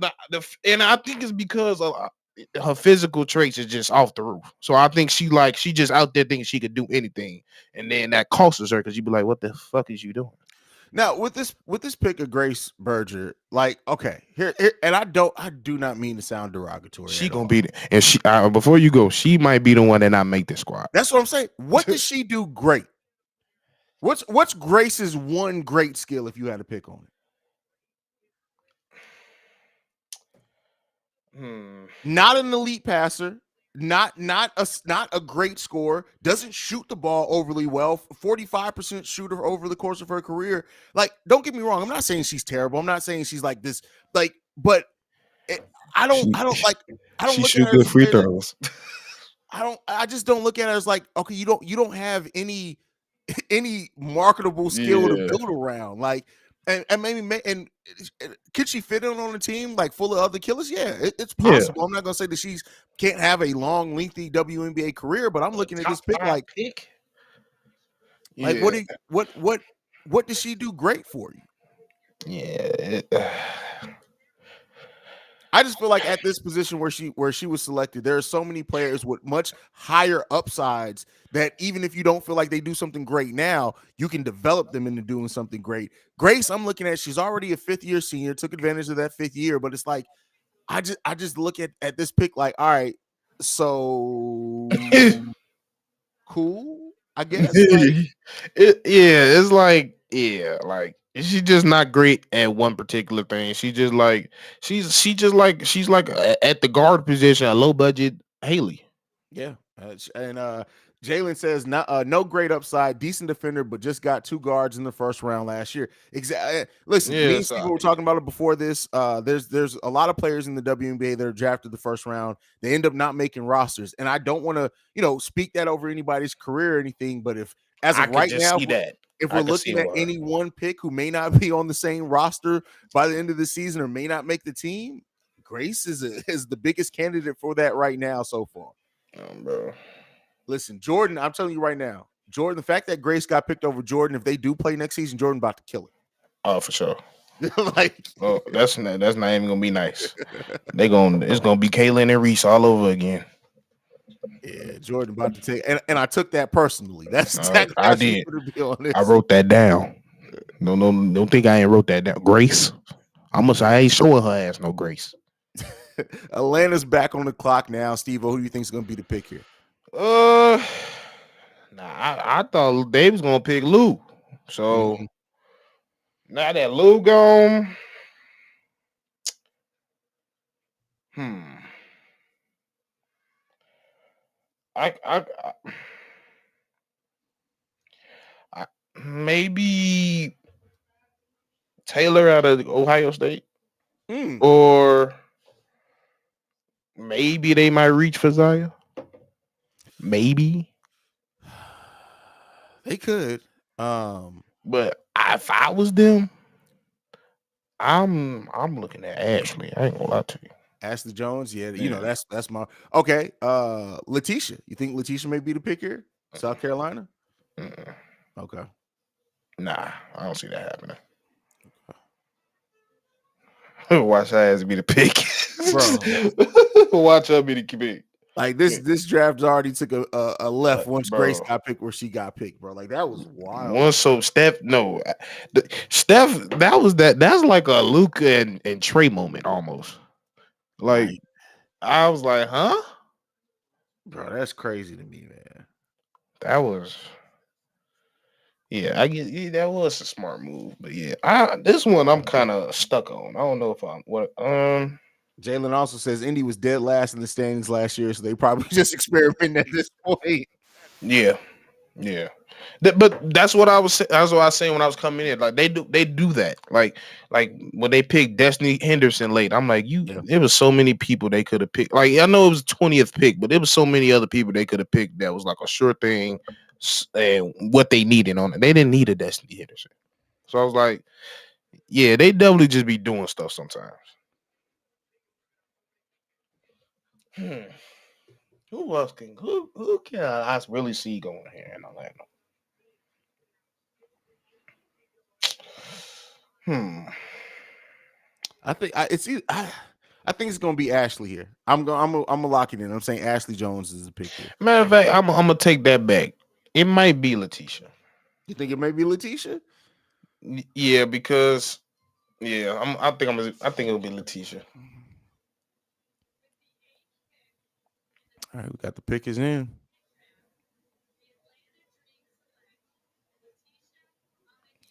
and I think it's because of her physical traits is just off the roof. So I think she just out there thinking she could do anything, and then that costs her because you be like, what the fuck is you doing? Now with this pick of Grace Berger, like okay, here and I do not mean to sound derogatory. She At gonna all. beat it, and she before you go, she might be the one that not make this squad. That's what I'm saying. What does she do great? What's Grace's one great skill if you had to pick on it? Not an elite passer, not a great scorer, doesn't shoot the ball overly well, 45% shooter over the course of her career. Like, don't get me wrong, I'm not saying she's terrible. I'm not saying she's like this, like, but I don't She look at shoot her as good a free player that, throws. I just don't look at her as like, okay, you don't have any marketable skill to Yeah, build around. Like, and maybe and could she fit in on a team like full of other killers? Yeah, it's yeah. possible. I'm not gonna say that she's can't have a long, lengthy WNBA career, but I'm looking at Top this pick 5 like pick. like Yeah, what does she do great for you? yeah. I just feel like at this position where she was selected, there are so many players with much higher upsides that even if you don't feel like they do something great now, you can develop them into doing something great. Grace, I'm looking at, she's already a 5th-year senior, took advantage of that 5th year, but it's like I just look at this pick like, all right, so cool, I guess. Like, It's like like she's just not great at one particular thing. She just like she's like at the guard position, a low budget Haley. yeah, and Jalen says no great upside, decent defender, but just got 2 guards in the first round last year. Exactly. Listen, me Yeah, and Steve so were talking about it before this. There's a lot of players in the WNBA that are drafted the first round. They end up not making rosters, and I don't want to speak that over anybody's career or anything. But if as I of could right just now, see that. if I we're could see looking at why. any one pick who may not be on the same roster by the end of the season or may not make the team, Grace is the biggest candidate for that right now so far. Bro. Listen, Jordan, I'm telling you right now, Jordan, the fact that Grace got picked over Jordan, if they do play next season, Jordan about to kill Oh, for sure. it. Like, Oh, that's not even gonna be nice. It's gonna be Kaylin and Reese all over again. yeah, Jordan about to take, and I took that personally. That's exactly I how she's did. going to be on this. I wrote that down. No, don't think I ain't wrote that down. Grace. I ain't showing her ass no grace. Atlanta's back on the clock now. Steve, who do you think is going to be the pick here? Nah, I thought they was gonna pick Lou. So now that Lou gone, I, I, I maybe Taylor out of Ohio State, or maybe they might reach for Zaya. Maybe they could. But if I was them, I'm looking at Ashley. I ain't gonna lie to you. Ashley Jones, yeah, that's my okay. Letitia, you think Letitia may be the pick here? South Carolina. Okay. Nah, I don't see that happening. Watch her ass be the pick, bro. Watch her be the pick. Like this draft already took a left once Grace got picked where she got picked, bro. Like that was wild. Once so Steph, Steph, that's like a Luka and Trey moment almost. Like right. I was like, huh? Bro, that's crazy to me, man. That was I get that was a smart move, but this one I'm kind of stuck on. I don't know if I'm what Jalen also says Indy was dead last in the standings last year, so they probably just experimenting at this point. Yeah, yeah. But that's what I was. That's what I was saying when I was coming in. Like they do that. Like when they picked Destiny Henderson late, I'm like, you. Yeah, There was so many people they could have picked. Like I know it was 20th pick, but there was so many other people they could have picked that was like a sure thing, and what they needed on it. They didn't need a Destiny Henderson. So I was like, yeah, they definitely just be doing stuff sometimes. Hmm. Who else who can I really see going here in Atlanta? Hmm. I think it's gonna be Ashley here. I'm gonna lock it in. I'm saying Ashley Jones is a pick here. Matter of fact, I'm gonna take that back. It might be Letitia. You think it may be Letitia? Yeah, because yeah, I think it'll be Letitia. All right, we got the pick is in.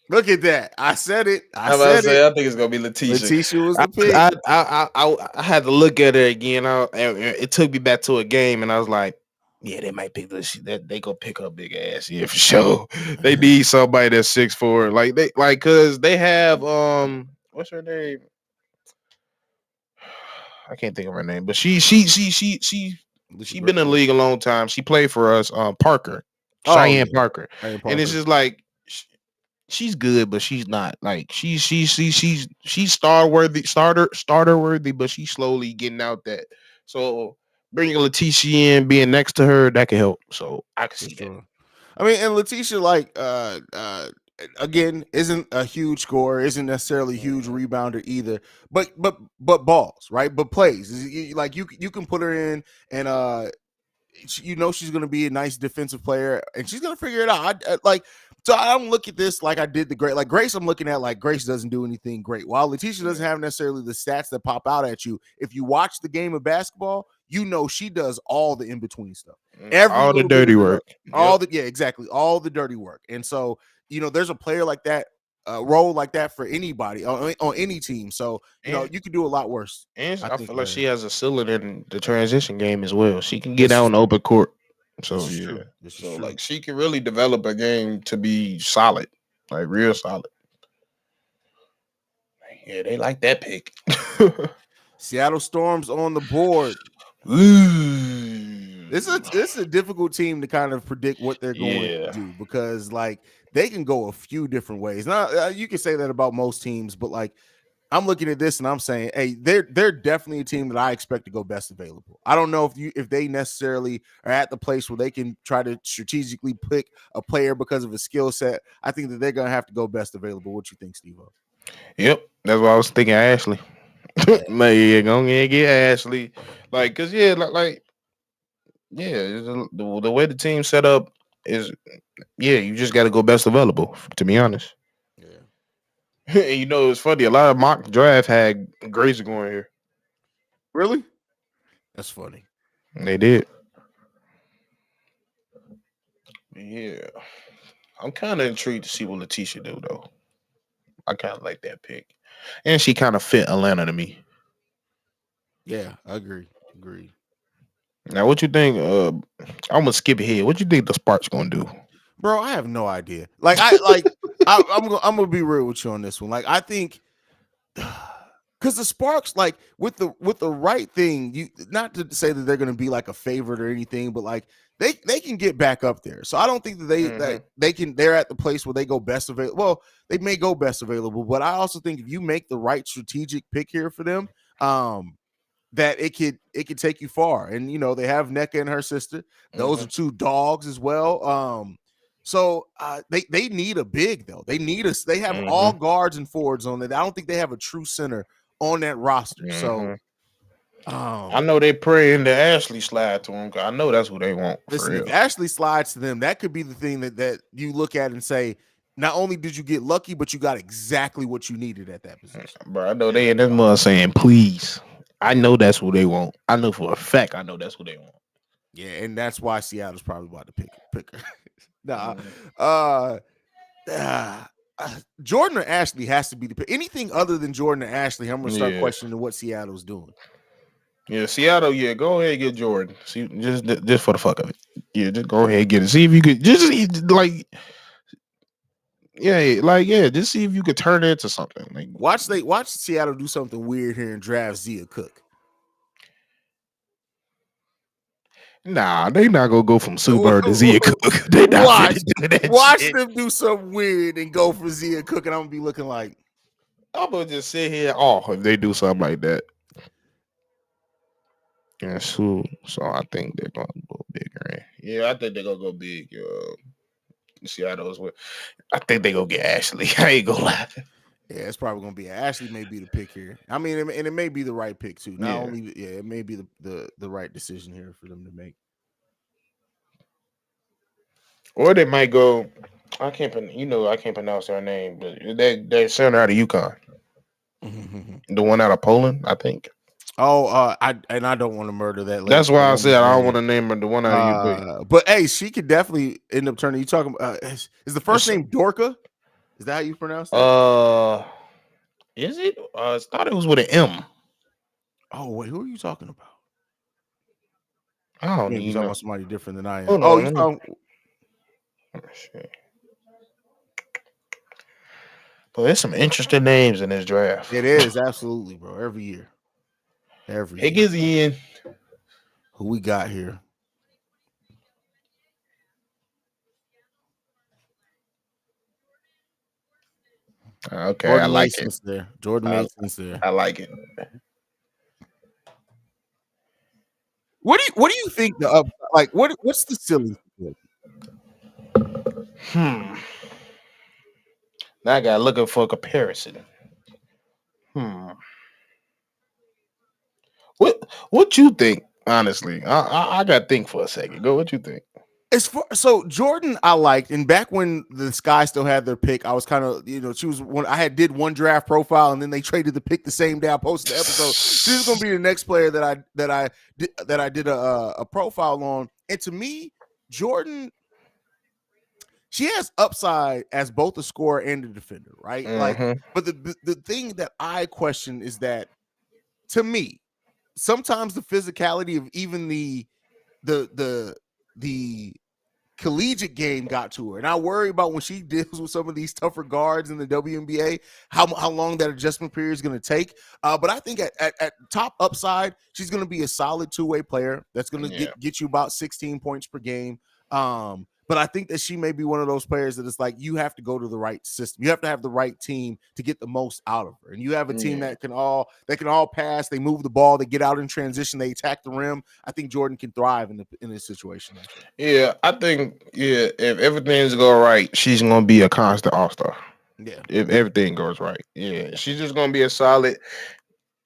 Look at that. I said it. I I'm about to said it. say I think it's gonna be Letitia. Letitia was I the pick. I had to look at her again. And it took me back to a game, and I was like, yeah, they might pick this. That they gonna pick her big ass. Yeah, for sure. They need somebody that's 6'4". Cause they have what's her name? I can't think of her name, but she been in the league a long time. She played for us. Parker, Oh Cheyenne yeah, Parker, Ryan and it's Parker. just like she's good, but she's not like she's starter worthy, but she's slowly getting out that. So bringing Leticia in, being next to her, that could help. So I can For see that. sure. I mean, and Letitia, like, again, isn't a huge scorer, isn't necessarily a huge Mhm. rebounder either, but balls, right? But plays. Like you can put her in, and you know she's going to be a nice defensive player, and she's going to figure it out. Like, so I don't look at this like I did the great. Like Grace, I'm looking at like Grace doesn't do anything great. While Letitia doesn't Yeah. have necessarily the stats that pop out at you, if you watch the game of basketball, you know she does all the in between stuff. Every All the little bit of dirty the work. all Yep. the yeah, exactly, all the dirty work. And so there's a player like that, role like that for anybody on any team. So And you can do a lot worse. I I think feel like she has a ceiling in the transition game as well. She can get this out is on the true. open court. So This is yeah. true. This is So true. like she can really develop a game to be solid. Like real solid. Yeah, they like that pick. Seattle Storms on the board. Ooh. It's a difficult team to kind of predict what they're going to Yeah. do because like they can go a few different ways. Now you can say that about most teams, but like I'm looking at this and I'm saying, hey, they're definitely a team that I expect to go best available. I don't know if they necessarily are at the place where they can try to strategically pick a player because of a skill set. I think that they're gonna have to go best available. What you think, Steve? Yep. That's what I was thinking. Ashley. Yeah, Man, yeah, go ahead and get Ashley. Like, cause yeah, yeah, the way the team set up is yeah, you just got to go best available. To be honest, yeah. and it's funny. A lot of mock draft had Grace going here. Really? That's funny. They did. Yeah, I'm kind of intrigued to see what Letitia do though. I kind of like that pick, and she kind of fit Atlanta to me. Yeah, I agree. Agree. Now, what you think? I'm gonna skip ahead. What you think the Sparks gonna do? Bro, I have no idea. I'm gonna be real with you on this one. Like I think because the Sparks, like with the right thing, you not to say that they're gonna be like a favorite or anything, but like they can get back up there. So I don't think that Hmm. they're at the place where they go best available. Well, they may go best available, but I also think if you make the right strategic pick here for them, that it could take you far. And they have NECA and her sister. Those Hmm. are two dogs as well. So they need a big though. They have all Hmm. guards and forwards on it. I don't think they have a true center on that roster. So Hmm. I um know they praying to Ashley slide to them. I know that's who they want for listen, if real. Ashley slides to them, that could be the thing that you look at and say, not only did you get lucky, but you got exactly what you needed at that position. Bro, I know they in this mother saying, please. I know that's who they want. I know for a fact I know that's who they want. Yeah, and that's why Seattle's probably about to pick her. nah, Mhm. uh, uh, Jordan or Ashley has to be the pick. Anything other than Jordan or Ashley, I'm gonna start Yeah. questioning what Seattle's doing. Yeah, Seattle, yeah, go ahead and get Jordan. See, just for the fuck of it. Yeah, just go ahead and get it. See if you could just like just see if you could turn it into something. Like Watch Seattle do something weird here and draft Zia Cook. nah, they not gonna go from Sue Bird to Zia Cook. They not finna do that Watch shit. them do something weird and go for Zia Cook, and I'm gonna be looking like I'm gonna just sit here off if they do something like that. Yeah, so I think they're gonna go bigger. Yeah, I think they're gonna go big. Seattle's with. I think they gonna get Ashley. I ain't gonna lie. yeah, it's probably gonna be Ashley. May be the pick here. I mean, and it may be the right pick too. Not Yeah. only, it may be the right decision here for them to make. Or they might go. I can't pronounce her name, but they sent her out of UConn. The one out of Poland, I think. Oh, I don't want to murder that lady. That's why I said I don't want to name her the one out of UP. But hey, she could definitely end up turning. You talking about? Is the first name Dorka? Is that how you pronounce that? Is it? I thought it was with an M. Oh wait, who are you talking about? I don't Maybe even talking know. about somebody different than I am. Hold Oh, on, you talking? But there's some interesting names in this draft. It is absolutely, bro. Every year. It gets in. Who we got here? Okay, Jordan I like Mason's it. there. Jordan Mason's there. I like it. What do you think what's the silly? Now I got looking for a comparison. What you think? Honestly, I got to think for a second. Go. What you think? So Jordan, I liked, and back when the Sky still had their pick, I was kind of, she was one. I did one draft profile, and then they traded the pick the same day I posted the episode. She's going to be the next player that I did a profile on. And to me, Jordan, she has upside as both a scorer and a defender, right? Mm-hmm. But the thing that I question is that, to me, sometimes the physicality of even the collegiate game got to her, and I worry about when she deals with some of these tougher guards in the WNBA, how long that adjustment period is going to take. But I think at top upside, she's going to be a solid two-way player that's going to get you about 16 points per game. But I think that she may be one of those players that is like, you have to go to the right system. You have to have the right team to get the most out of her. And you have a team that can all pass, they move the ball, they get out in transition, they attack the rim. I think Jordan can thrive in this situation. Yeah, I think if everything's going right, she's gonna be a constant all-star. Yeah. If everything goes right. Yeah. She's just gonna be a solid,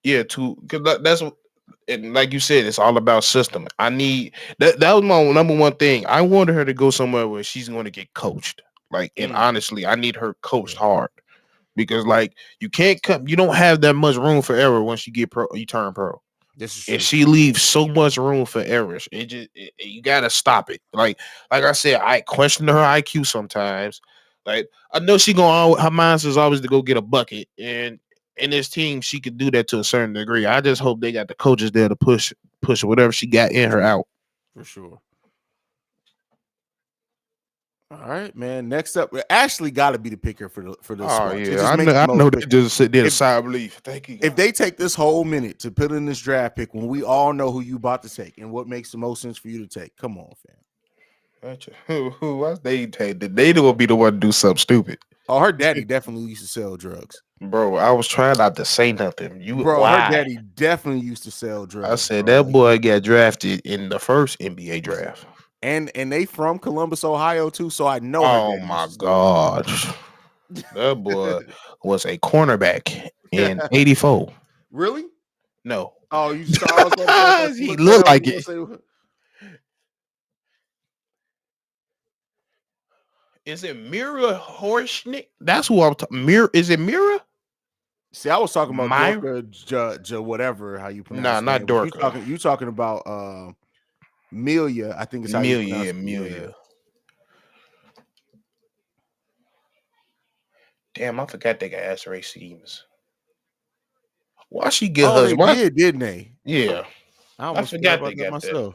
because that's what. And like you said, it's all about system. I need that was my number one thing. I wanted her to go somewhere where she's going to get coached. And honestly, I need her coached hard, because you can't cut. You don't have that much room for error once you get pro. You turn pro. This is true. And she leaves so much room for errors. You gotta stop it. Like I said, I question her IQ sometimes. I know she her mind is always to go get a bucket, and in this team, she could do that to a certain degree. I just hope they got the coaches there to push whatever she got in her out. For sure. All right, man. Next up, Ashley got to be the picker for the spot. Yeah, I know they just sit there sigh of relief. Thank you. If they take this whole minute to put in this draft pick when we all know who you about to take and what makes the most sense for you to take, come on, fam. Who else they take? They will be the one to do something stupid. Oh, her daddy definitely used to sell drugs. Bro, I was trying not to say nothing. Why? Her daddy definitely used to sell drugs. I said that boy got drafted in the first NBA draft. And they from Columbus, Ohio, too, so I know. Oh my God. That boy was a cornerback in 84. Really? No. Oh, you just he looked like it. Is it Mira Horschnick? That's who I'm talking. Is it Mira? See, I was talking about Dorka, whatever how you pronounce it. Nah, not Dorka. You talking about Amelia, I think is how you pronounce it. Amelia. Damn, I forgot they got ass race schemes. Why she get her? They did, didn't they? Yeah. I forgot they got myself.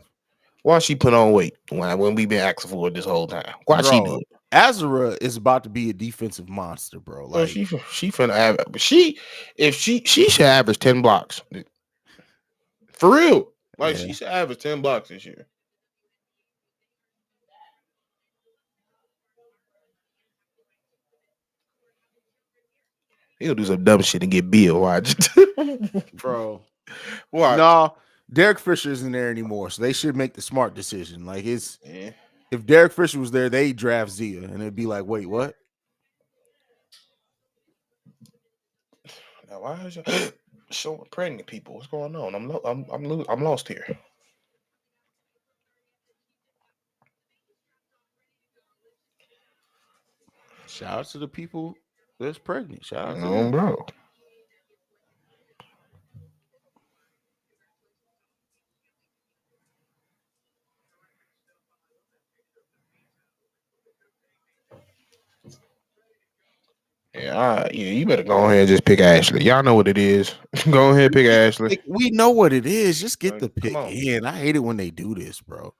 Why she put on weight when we been asking for it this whole time? Why she do Bro, it? Azura is about to be a defensive monster, bro. Well, Like, she finna average. She should average 10 blocks for real. Like yeah. she should average 10 blocks this year. He'll do some dumb shit and get Bill. Watch. Bro. Watch. No, Derek Fisher isn't there anymore, so they should make the smart decision. Like, it's Yeah. if Derek Fisher was there, they draft Zia, and it'd be like, wait, what? Now why is you showing pregnant people? What's going on? I'm lost here. Shout out to the people that's pregnant. Shout out to No, them. bro. Yeah, you better go ahead and just pick Ashley. Y'all know what it is. Go ahead, pick Ashley. Like, we know what it is. Just get the Come pick on. in. I hate it when they do this, bro.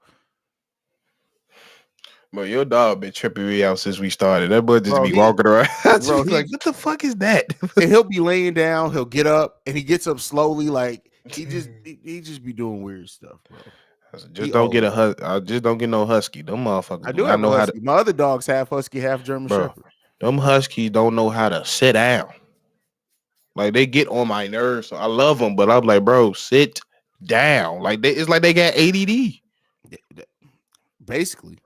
But your dog been tripping me out since we started. That boy just Bro, be walking around. bro, Just like, what the fuck is that? and he'll be laying down, he'll get up, and he gets up slowly. Like he just be doing weird stuff, bro. Just don't get just don't get no husky. Them motherfuckers. I do have know a how husky. My other dog's half husky, half German Bro. Shepherd. Them huskies don't know how to sit down. Like they get on my nerves. So I love them, but I'm like, bro, sit down. Like it's like they got ADD. Basically.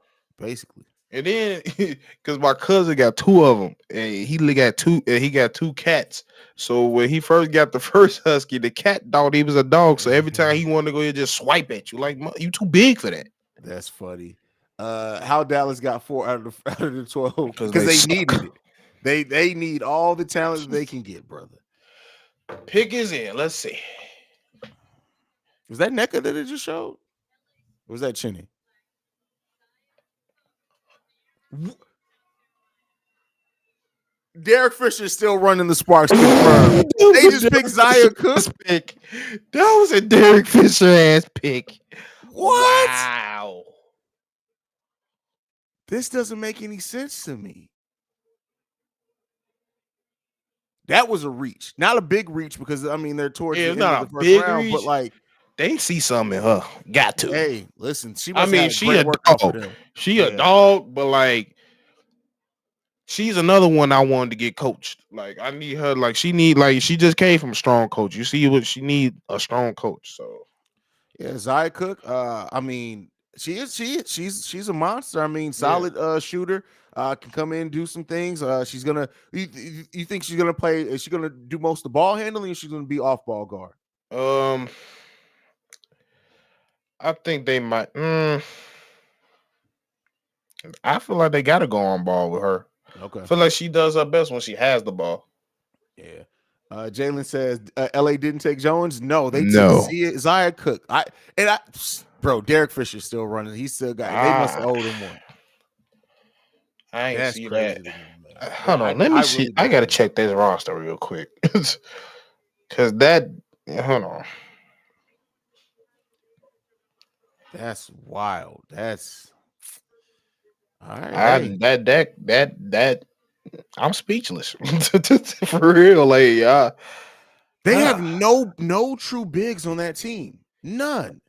And then, because my cousin got two of them, and he got two cats. So when he first got the first husky, the cat thought he was a dog. So every time he wanted to go, he just swipe at you, like you too big for that. That's funny. How Dallas got 4 out of the 12 because they they needed it. They need all the talent that they can get, brother. Pick is in. Let's see. Was that NECA that it just showed? Or was that Chinny? Derek Fisher is still running the Sparks confirmed. They just picked Zia Cook. Pick. That was a Derek Fisher ass pick. What? Wow. This doesn't make any sense to me. That was a reach, not a big reach because I mean they're towards the end of the first round, reach, but like they see something in her. Got to. Hey, listen, she. She a dog. She a dog, but like she's another one I wanted to get coached. Like I need her. Like she just came from a strong coach. You see what she need a strong coach. So yeah, Zia Cook. I mean, she's a monster. I mean, solid shooter. Can come in and do some things. She's gonna. You think she's gonna play? Is she gonna do most of the ball handling? Or she's gonna be off ball guard? I think they might. I feel like they got to go on ball with her. Okay. I feel like she does her best when she has the ball. Yeah. Jalen says LA didn't take Jones. No, they took Zia Cook. Bro, Derek Fisher's still running. He still got. They must have owed him one. I ain't see that. Me, hold on, let me see. Really I gotta check this roster real quick, because that. Hold on. That's wild. That's all right. That I'm speechless for real. Like, they have no true bigs on that team. None.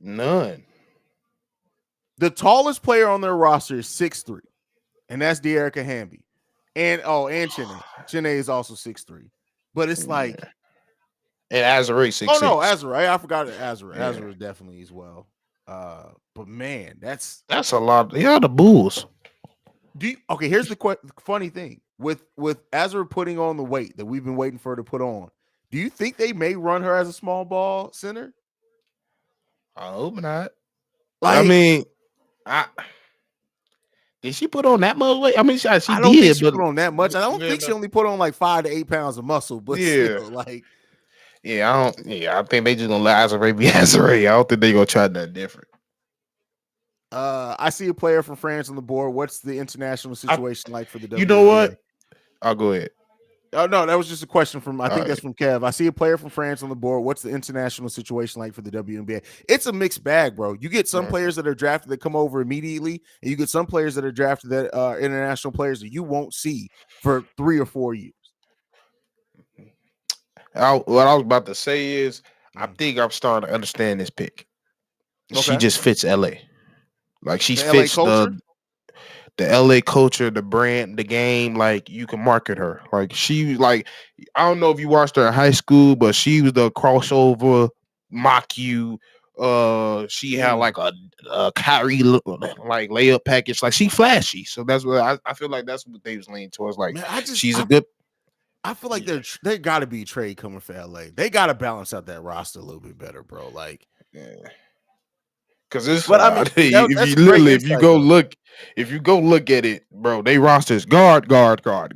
The tallest player on their roster is 6'3", and that's De'Erica Hamby. And Chinne. Chinne is also 6'3". But it's like, and Azure 6'6". Oh no, Azure. I forgot Azure. Yeah. Azure is definitely as well. But man, that's a lot. Yeah, the Bulls. Okay, here's the funny thing with Azure putting on the weight that we've been waiting for her to put on. Do you think they may run her as a small ball center? I hope not. Like, I mean, did she put on that much weight? I mean, she I don't think she put on that much. I don't think she only put on like 5 to 8 pounds of muscle, but still, like, I think they just gonna let Azure be Azure. I don't think they gonna try nothing different. I see a player from France on the board. What's the international situation like for the WNBA? You know what? I'll go ahead. Oh no, that was just a question from. I All think right. that's from Kev. I see a player from France on the board. What's the international situation like for the WNBA? It's a mixed bag, bro. You get some players that are drafted that come over immediately, and you get some players that are drafted that are international players that you won't see for 3 or 4 years. What I was about to say is, I Mm. think I'm starting to understand this pick. She Okay, just fits LA. Like she the LA fits culture. the LA culture, the brand, the game. Like you can market her. Like she like I don't know if you watched her in high school, but she was the crossover mock you. She had Mm. like a Kyrie like layup package. Like she flashy. So that's what I feel like that's what they was leaning towards. Like Man, she's a good. I feel like Yeah. they got to be trade coming for LA. They got to balance out that roster a little bit better, bro. Like, Yeah. Cause it's but I mean, if that's you a great literally insight though, if you go look at it, bro, they rosters guard, and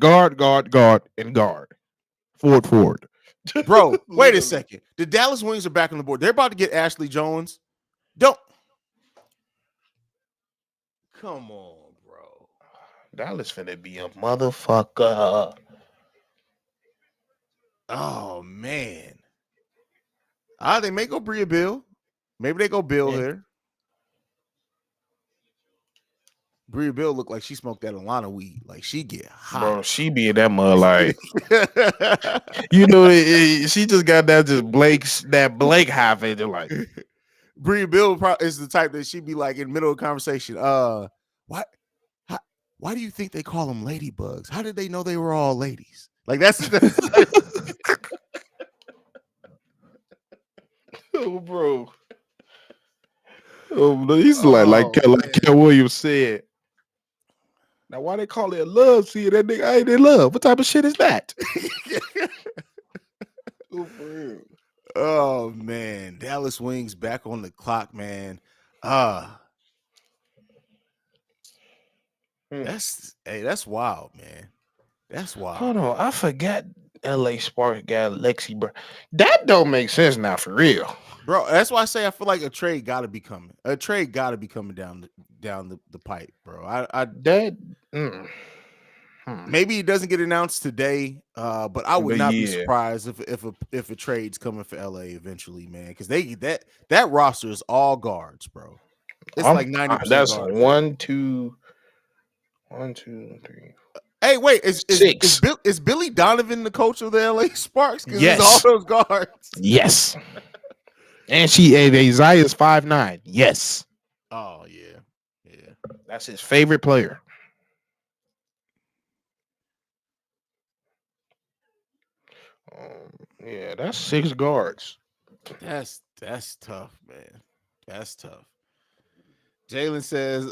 guard, forward. bro. Wait a Literally, second. The Dallas Wings are back on the board. They're about to get Ashley Jones. Don't come on, bro. Dallas finna be a motherfucker. Oh man. They may go Bria Bill. Maybe they go Bill Yeah. here. Bria Bill look like she smoked that Alana weed. Like she get hot. Bro, she be in that mud like you know. She just got that Blake high face. They're like, Bria Bill is the type that she'd be like in the middle of conversation. What? How, why do you think they call them ladybugs? How did they know they were all ladies? Like that's the type. oh, bro. Oh, he's like Oh Cat Williams said. Now, why they call it love? See that nigga ain't in love. What type of shit is that? Oh, for real. oh man, Dallas Wings back on the clock, man. Uh that's wild, man. That's wild. Hold on, I forgot LA Sparks got Lexi Bro. That don't make sense now for real. Bro, that's why I say I feel like a trade got to be coming. A trade got to be coming down the pipe, bro. That mm, maybe it doesn't get announced today, but I would but not be yeah, surprised if a trade's coming for LA eventually, man. Because that roster is all guards, bro. It's like 90% that's guards. one, two, 3. Hey, wait, Six. Is Billy Donovan the coach of the LA Sparks? Because it's all Yes, those guards. yes, and Isaiah's 5'9". Yes, Oh yeah, yeah. that's his favorite player. Yeah, that's 6 guards. That's tough, man. That's tough. Jalen says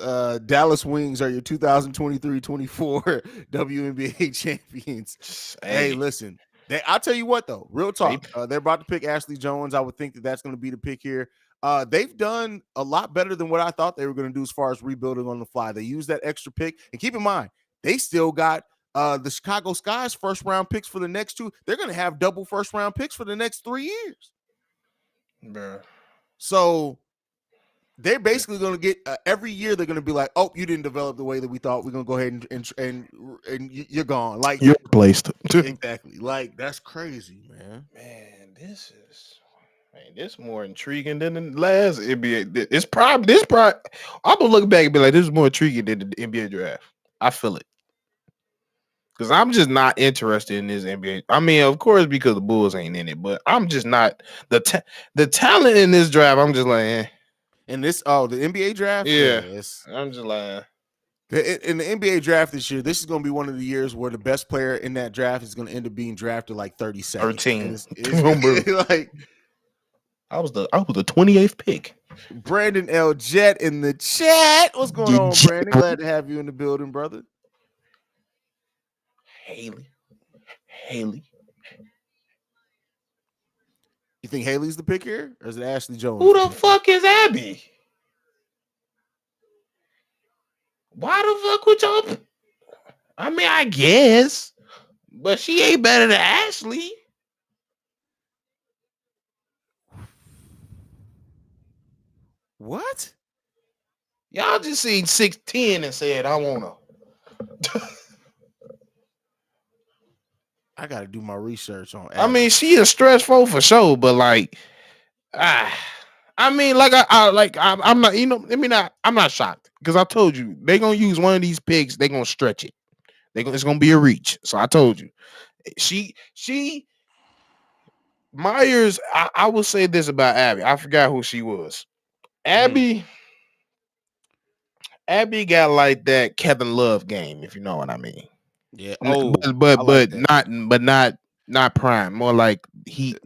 Dallas Wings are your 2023-24 WNBA champions. Hey, Hey, listen. I'll tell you what though, real they talk. They're about to pick Ashley Jones. I would think that that's going to be the pick here. They've done a lot better than what I thought they were going to do as far as rebuilding on the fly. They used that extra pick, and keep in mind, they still got the Chicago Sky's first round picks for the next 2. They're going to have double first round picks for the next 3 years. Bruh. So they're basically going to get every year. They're going to be like, "Oh, you didn't develop the way that we thought. We're going to go ahead and you're gone." Like You're replaced. exactly. Like that's crazy, man. Man, this more intriguing than the last NBA. It's probably this. Probably I'm gonna look back and be like, this is more intriguing than the NBA draft. I feel it because I'm just not interested in this NBA. I mean, of course, because the Bulls ain't in it, but I'm just not the talent in this draft. I'm just like, And the NBA draft, yeah. it's I'm just like, in the NBA draft this year. This is going to be one of the years where the best player in that draft is going to end up being drafted like 32nd. 13. It's like I was the 28th pick. Brandon L. Jet in the chat. What's going on, Brandon? Glad to have you in the building, brother. Haley. You think Haley's the pick here, or is it Ashley Jones? Who the fuck is Abby? Why the fuck would y'all? I mean, I guess, but she ain't better than Ashley. What? Y'all just seen 6'10" and said, I wanna. I got to do my research on I Abby. mean, she a stressful for sure, but like, ah, I mean, like I'm not, I'm not shocked because I told you they gonna use one of these picks. They gonna stretch it. It's gonna be a reach. So I told you, she Myers. I will say this about Abby. I forgot who she was. Mm, Abby. Abby got like that Kevin Love game, if you know what I mean. yeah. N- Oh, But I but like but that. not prime. More like heat.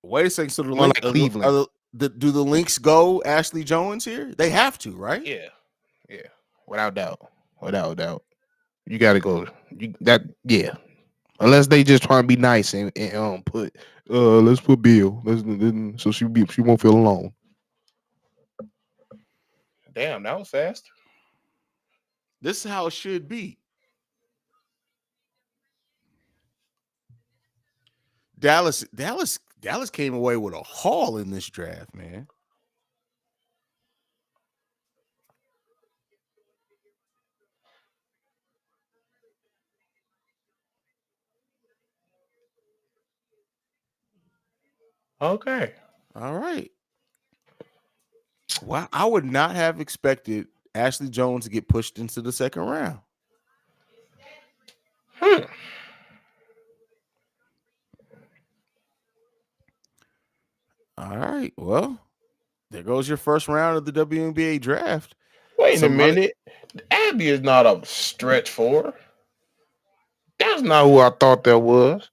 Wait a second. So the More link, like Cleveland. do the links go Ashley Jones here? They have to, right? Yeah, yeah, without doubt, without doubt. You got to go. Yeah. Unless they just trying to be nice and put let's put Bill. So she won't feel alone. Damn, that was fast. This is how it should be. Dallas came away with a haul in this draft, man. Okay. All right. Well, I would not have expected Ashley Jones to get pushed into the second round. Hmm. All right. Well, there goes your first round of the WNBA draft. Wait a Somebody minute. Abby is not a stretch for. That's not who I thought that was.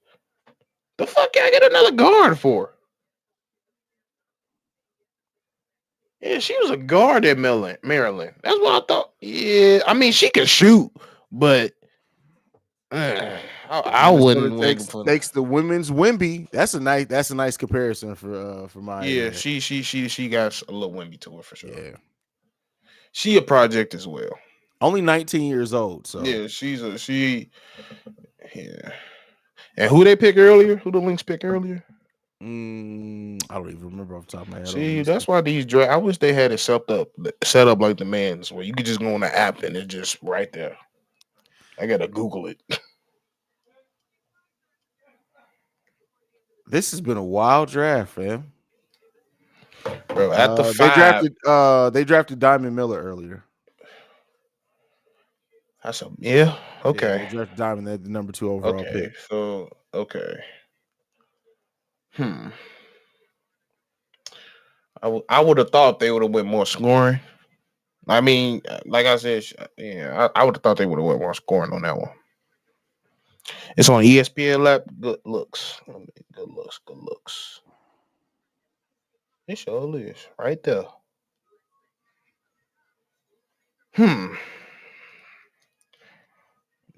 The fuck I get another guard for? Yeah, she was a guard at Maryland. That's what I thought. Yeah, I mean she can shoot, but I Minnesota wouldn't wait takes for. takes the women's Wimby. That's a nice comparison for Maya Yeah, there. she got a little windy to her for sure. Yeah. She a project as well. Only 19 years old, so Yeah, she. Yeah, and who they pick earlier? Who the Lynx pick earlier? I don't even remember off the top of my head. Hold on, let See, me that's see. why these draft. I wish they had it set up like the man's, where you could just go on the app and it's just right there. I gotta Google it. This has been a wild draft, man. Bro, at the They five, drafted Diamond Miller earlier. that's a yeah. Yeah, they Okay, drafted Diamond. They had the number 2 overall okay. pick. So okay. Hmm. I would have thought they would have went more scoring. I mean, like I said, yeah, I would have thought they would have went more scoring on that one. It's on ESPN Lab. Good looks. Good looks. Good looks. It sure is right there. Hmm.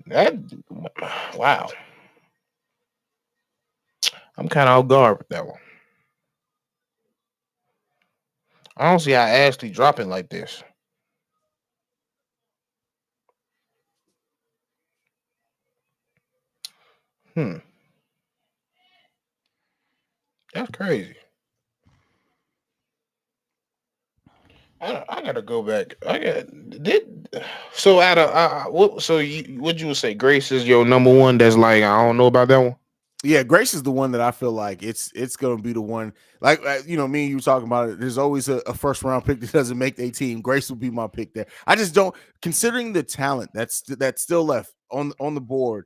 That wow. I'm kind of off guard with that one. I don't see how Ashley dropping like this. Hmm. That's crazy. I gotta go back. I got did so out of what? So what you would say? Grace is your number one. That's like I don't know about that one. Yeah, Grace is the one that I feel like it's going to be the one. Like me and you talking about it. There's always a first round pick that doesn't make their team. Grace will be my pick there. I just don't, considering the talent that's still left on the board.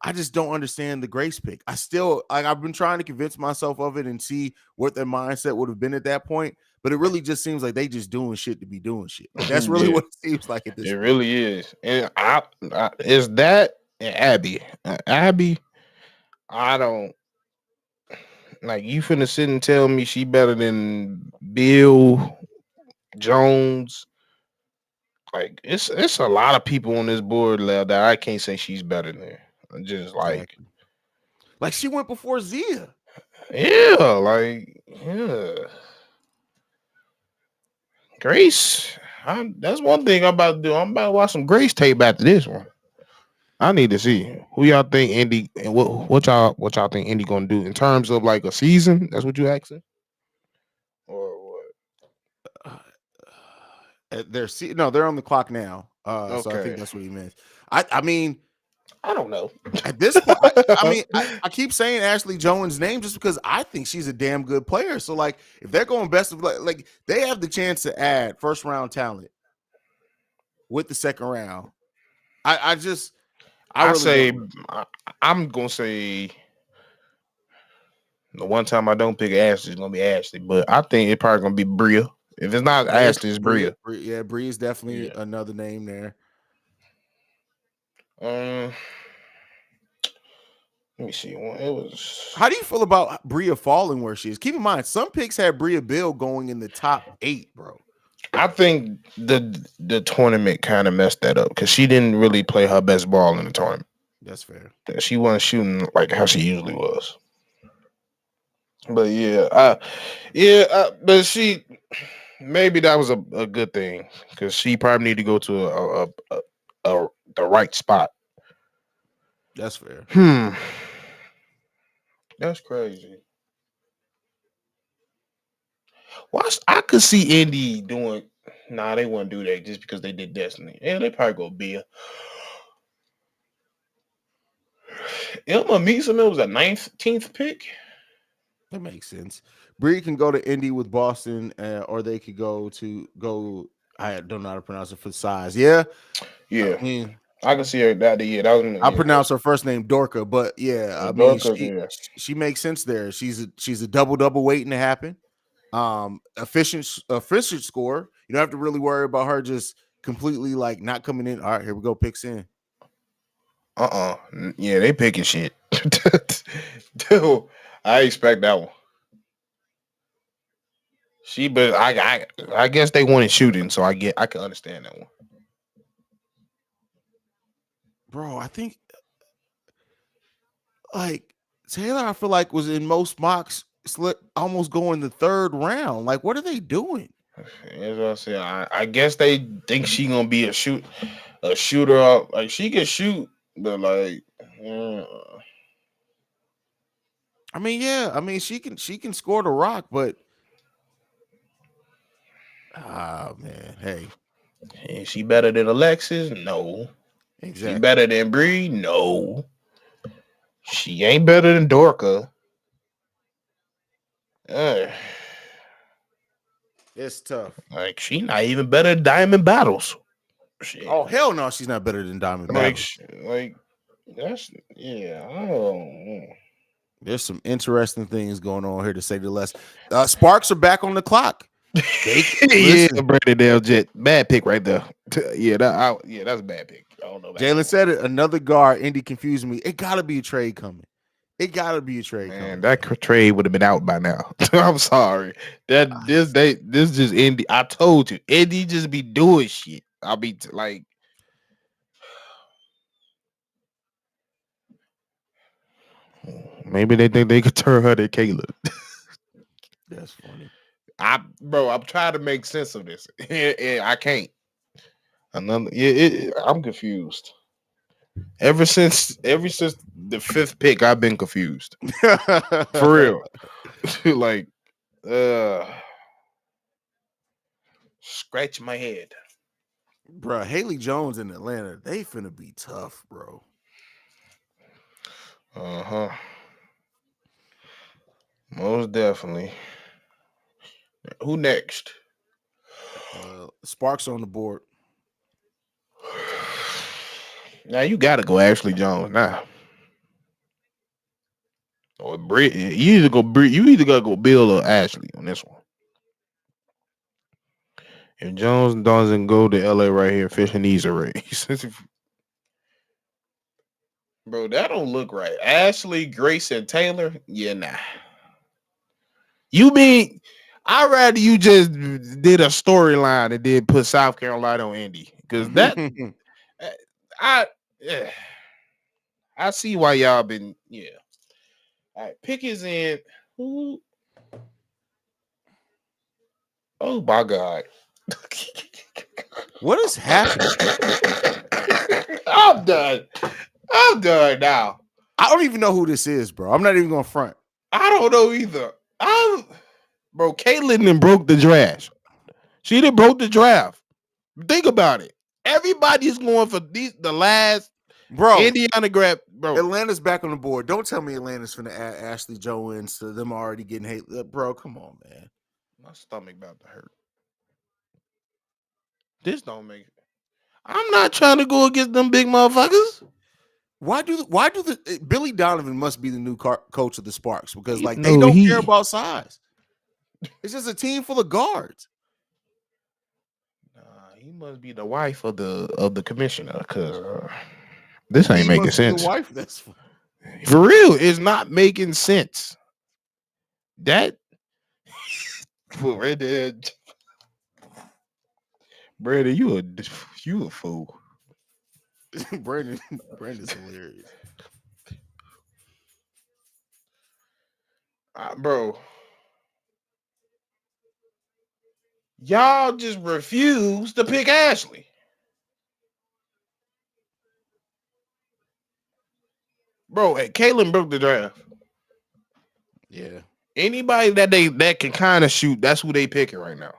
I just don't understand the Grace pick. I still like I've been trying to convince myself of it and see what their mindset would have been at that point. But it really just seems like they just doing shit to be doing shit. Like that's really Yeah, what it seems like at it this point. really is. And I is that and Abby. Abby, I don't like you finna sit and tell me she better than Bill Jones. Like it's a lot of people on this board that I can't say she's better than. Just like Exactly. Like she went before Zia. yeah. Grace. That's one thing I'm about to do. I'm about to watch some Grace tape after this one. I need to see who y'all think Indy and what y'all think Indy gonna do in terms of like a season. That's what you asking, or what? Uh, they're no, they're on the clock now. So I think Okay, that's what he meant. I mean, I don't know. At this point, I mean, I keep saying Ashley Jones' name just because I think she's a damn good player. So, like, if they're going best of like they have the chance to add first round talent with the second round. I just I I really say don't know. I'm gonna say the one time I don't pick Ashley is gonna be Ashley, but I think it's probably gonna be Bria. If it's not Ashley, it's Bria. Yeah, Bree is definitely Yeah. another name there. Let me see. It was. How do you feel about Bria falling where she is? Keep in mind, some picks had Bria Bill going in the top 8, bro. I think the tournament kind of messed that up because she didn't really play her best ball in the tournament. That's fair. She wasn't shooting like how she usually was. But but she maybe that was a good thing because she probably need to go to the right spot. That's fair. That's crazy. I could see Indy doing. Nah, they wouldn't do that just because they did Destiny. Yeah, they probably go Bia. Ilma Meesseman was a 19th pick. That makes sense. Bree can go to Indy with Boston, or they could go. I don't know how to pronounce it for size. Yeah, Yeah, I mean, I can see her that. Yeah, that was. I pronounce her first name Dorka, but yeah, I mean, Dorcas, yeah. she makes sense there. She's a double waiting to happen. Efficient score. You don't have to really worry about her just completely like not coming in. All right, here we go. Picks in. Yeah, they picking shit. Dude, I expect that one. But I guess they wanted shooting, so I can understand that one. Bro, I think like Taylor, I feel like was in most mocks almost going the third round. Like, what are they doing? As I said, I guess they think she gonna be a shooter up. Like she can shoot, but like I mean, yeah, I mean she can score the rock, but man, hey. Is she better than Alexis? No. Exactly. She better than Bree? No. She ain't better than Dorka. It's tough. Like she not even better than Diamond Battles. Shit. Oh hell no, she's not better than Diamond Battles. That's Oh. There's some interesting things going on here to say the less. Sparks are back on the clock. Yeah, Brandon Dale Jet, bad pick right there. Yeah, that's a bad pick. I don't know. Jalen said it. Another guard. Indy confused me. It got to be a trade coming. It got to be a trade coming. That trade would have been out by now. I'm sorry. This just Indy. I told you, Indy just be doing shit. I'll be like. Maybe they think they could turn her to Caleb. That's funny. I'm trying to make sense of this. I can't. I'm confused. Ever since the 5th pick, I've been confused. For real. Like, scratch my head. Bro, Haley Jones in Atlanta, they finna be tough, bro. Most definitely. Who next? Sparks on the board. Now you gotta go Ashley Jones now. Or Brit. You either gotta go Bill or Ashley on this one. If Jones doesn't go to LA right here, fishing these arrays. Bro, that don't look right. Ashley, Grace, and Taylor? Yeah, nah. You mean I'd rather you just did a storyline and then put South Carolina on Indy. Because that I see why y'all been All right, pick is in. Who? Oh my God. What is happening? I'm done now. I don't even know who this is, bro. I'm not even going to front. I don't know either. Bro, Caitlin done broke the draft. She done broke the draft. Think about it. Everybody's going for the last bro. Indiana grab, bro. Atlanta's back on the board. Don't tell me Atlanta's finna add Ashley Jones to them already getting hate. Bro, come on, man. My stomach about to hurt. This don't make it. I'm not trying to go against them big motherfuckers. Why do the Billy Donovan must be the new coach of the Sparks because like they No, don't care about size. It's just a team full of guards. Nah, he must be the wife of the commissioner because this ain't He making must be sense. the wife. That's For real, it's not making sense. That Brandon, you a fool. Brandon's hilarious. Bro. Y'all just refuse to pick Ashley. Bro, Caitlin broke the draft. Yeah. Anybody that can kind of shoot, that's who they picking right now.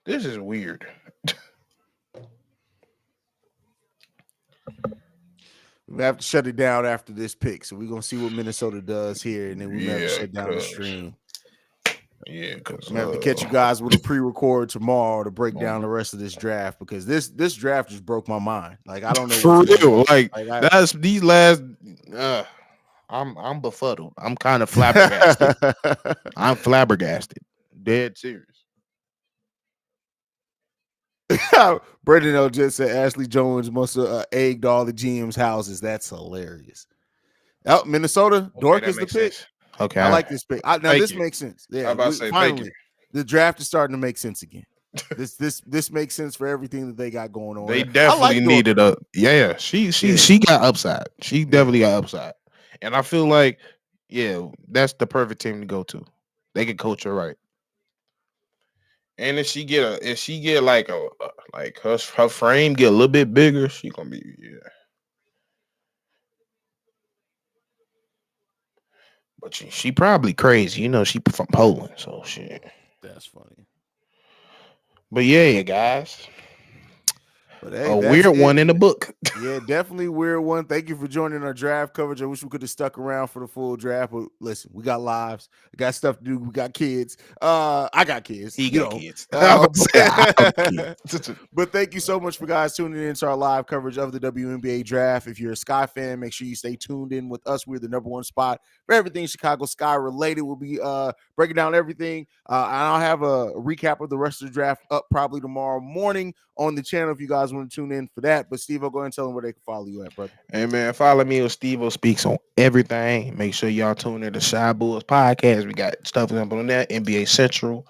This is weird. We have to shut it down after this pick, so we're gonna see what Minnesota does here, and then we have to shut down the stream. Yeah, because I'm gonna have to catch you guys with a pre-record tomorrow to break down the rest of this draft because this draft just broke my mind. Like I don't know for real. Like that's these last. I'm befuddled. I'm kind of flabbergasted. I'm flabbergasted. Dead serious. Brendan just said Ashley Jones must have egged all the GM's houses. That's hilarious. Oh, Minnesota, Dork is the pick. Sense. Okay, I like this pick. Now this makes sense. Yeah, finally, the draft is starting to make sense again. this makes sense for everything that they got going on. They definitely needed a She got upside. She definitely got upside, and I feel like that's the perfect team to go to. They can coach her right. And if she get like her frame get a little bit bigger, she gonna be But she probably crazy, she from Poland, so shit. That's funny. But yeah, guys. But hey, a weird one in the book. Yeah, definitely weird one. Thank you for joining our draft coverage. I wish we could have stuck around for the full draft, but listen, we got lives, we got stuff to do, we got kids. I got kids. He got kids. But thank you so much for guys tuning in to our live coverage of the WNBA draft. If you're a Sky fan, make sure you stay tuned in with us. We're the number one spot for everything Chicago Sky related. We'll be breaking down everything. I'll have a recap of the rest of the draft up probably tomorrow morning on the channel if you guys want to tune in for that. But Steve, I'll go ahead and tell them where they can follow you at, brother. Hey man, follow me on Stevo Speaks on everything. Make sure y'all tune in to Shy Bulls podcast. We got stuff on there, NBA Central,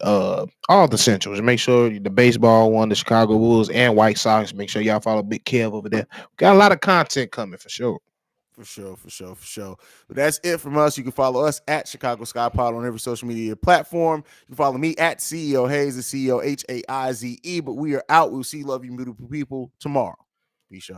all the centrals. Make sure the baseball one, the Chicago Bulls and White Sox. Make sure y'all follow Big Kev over there. We got a lot of content coming for sure. For sure. But that's it from us. You can follow us at Chicago Sky Pod on every social media platform. You can follow me at CEO Haize, the CEO Haize. But we are out. We'll see Love You Beautiful People tomorrow. Peace out.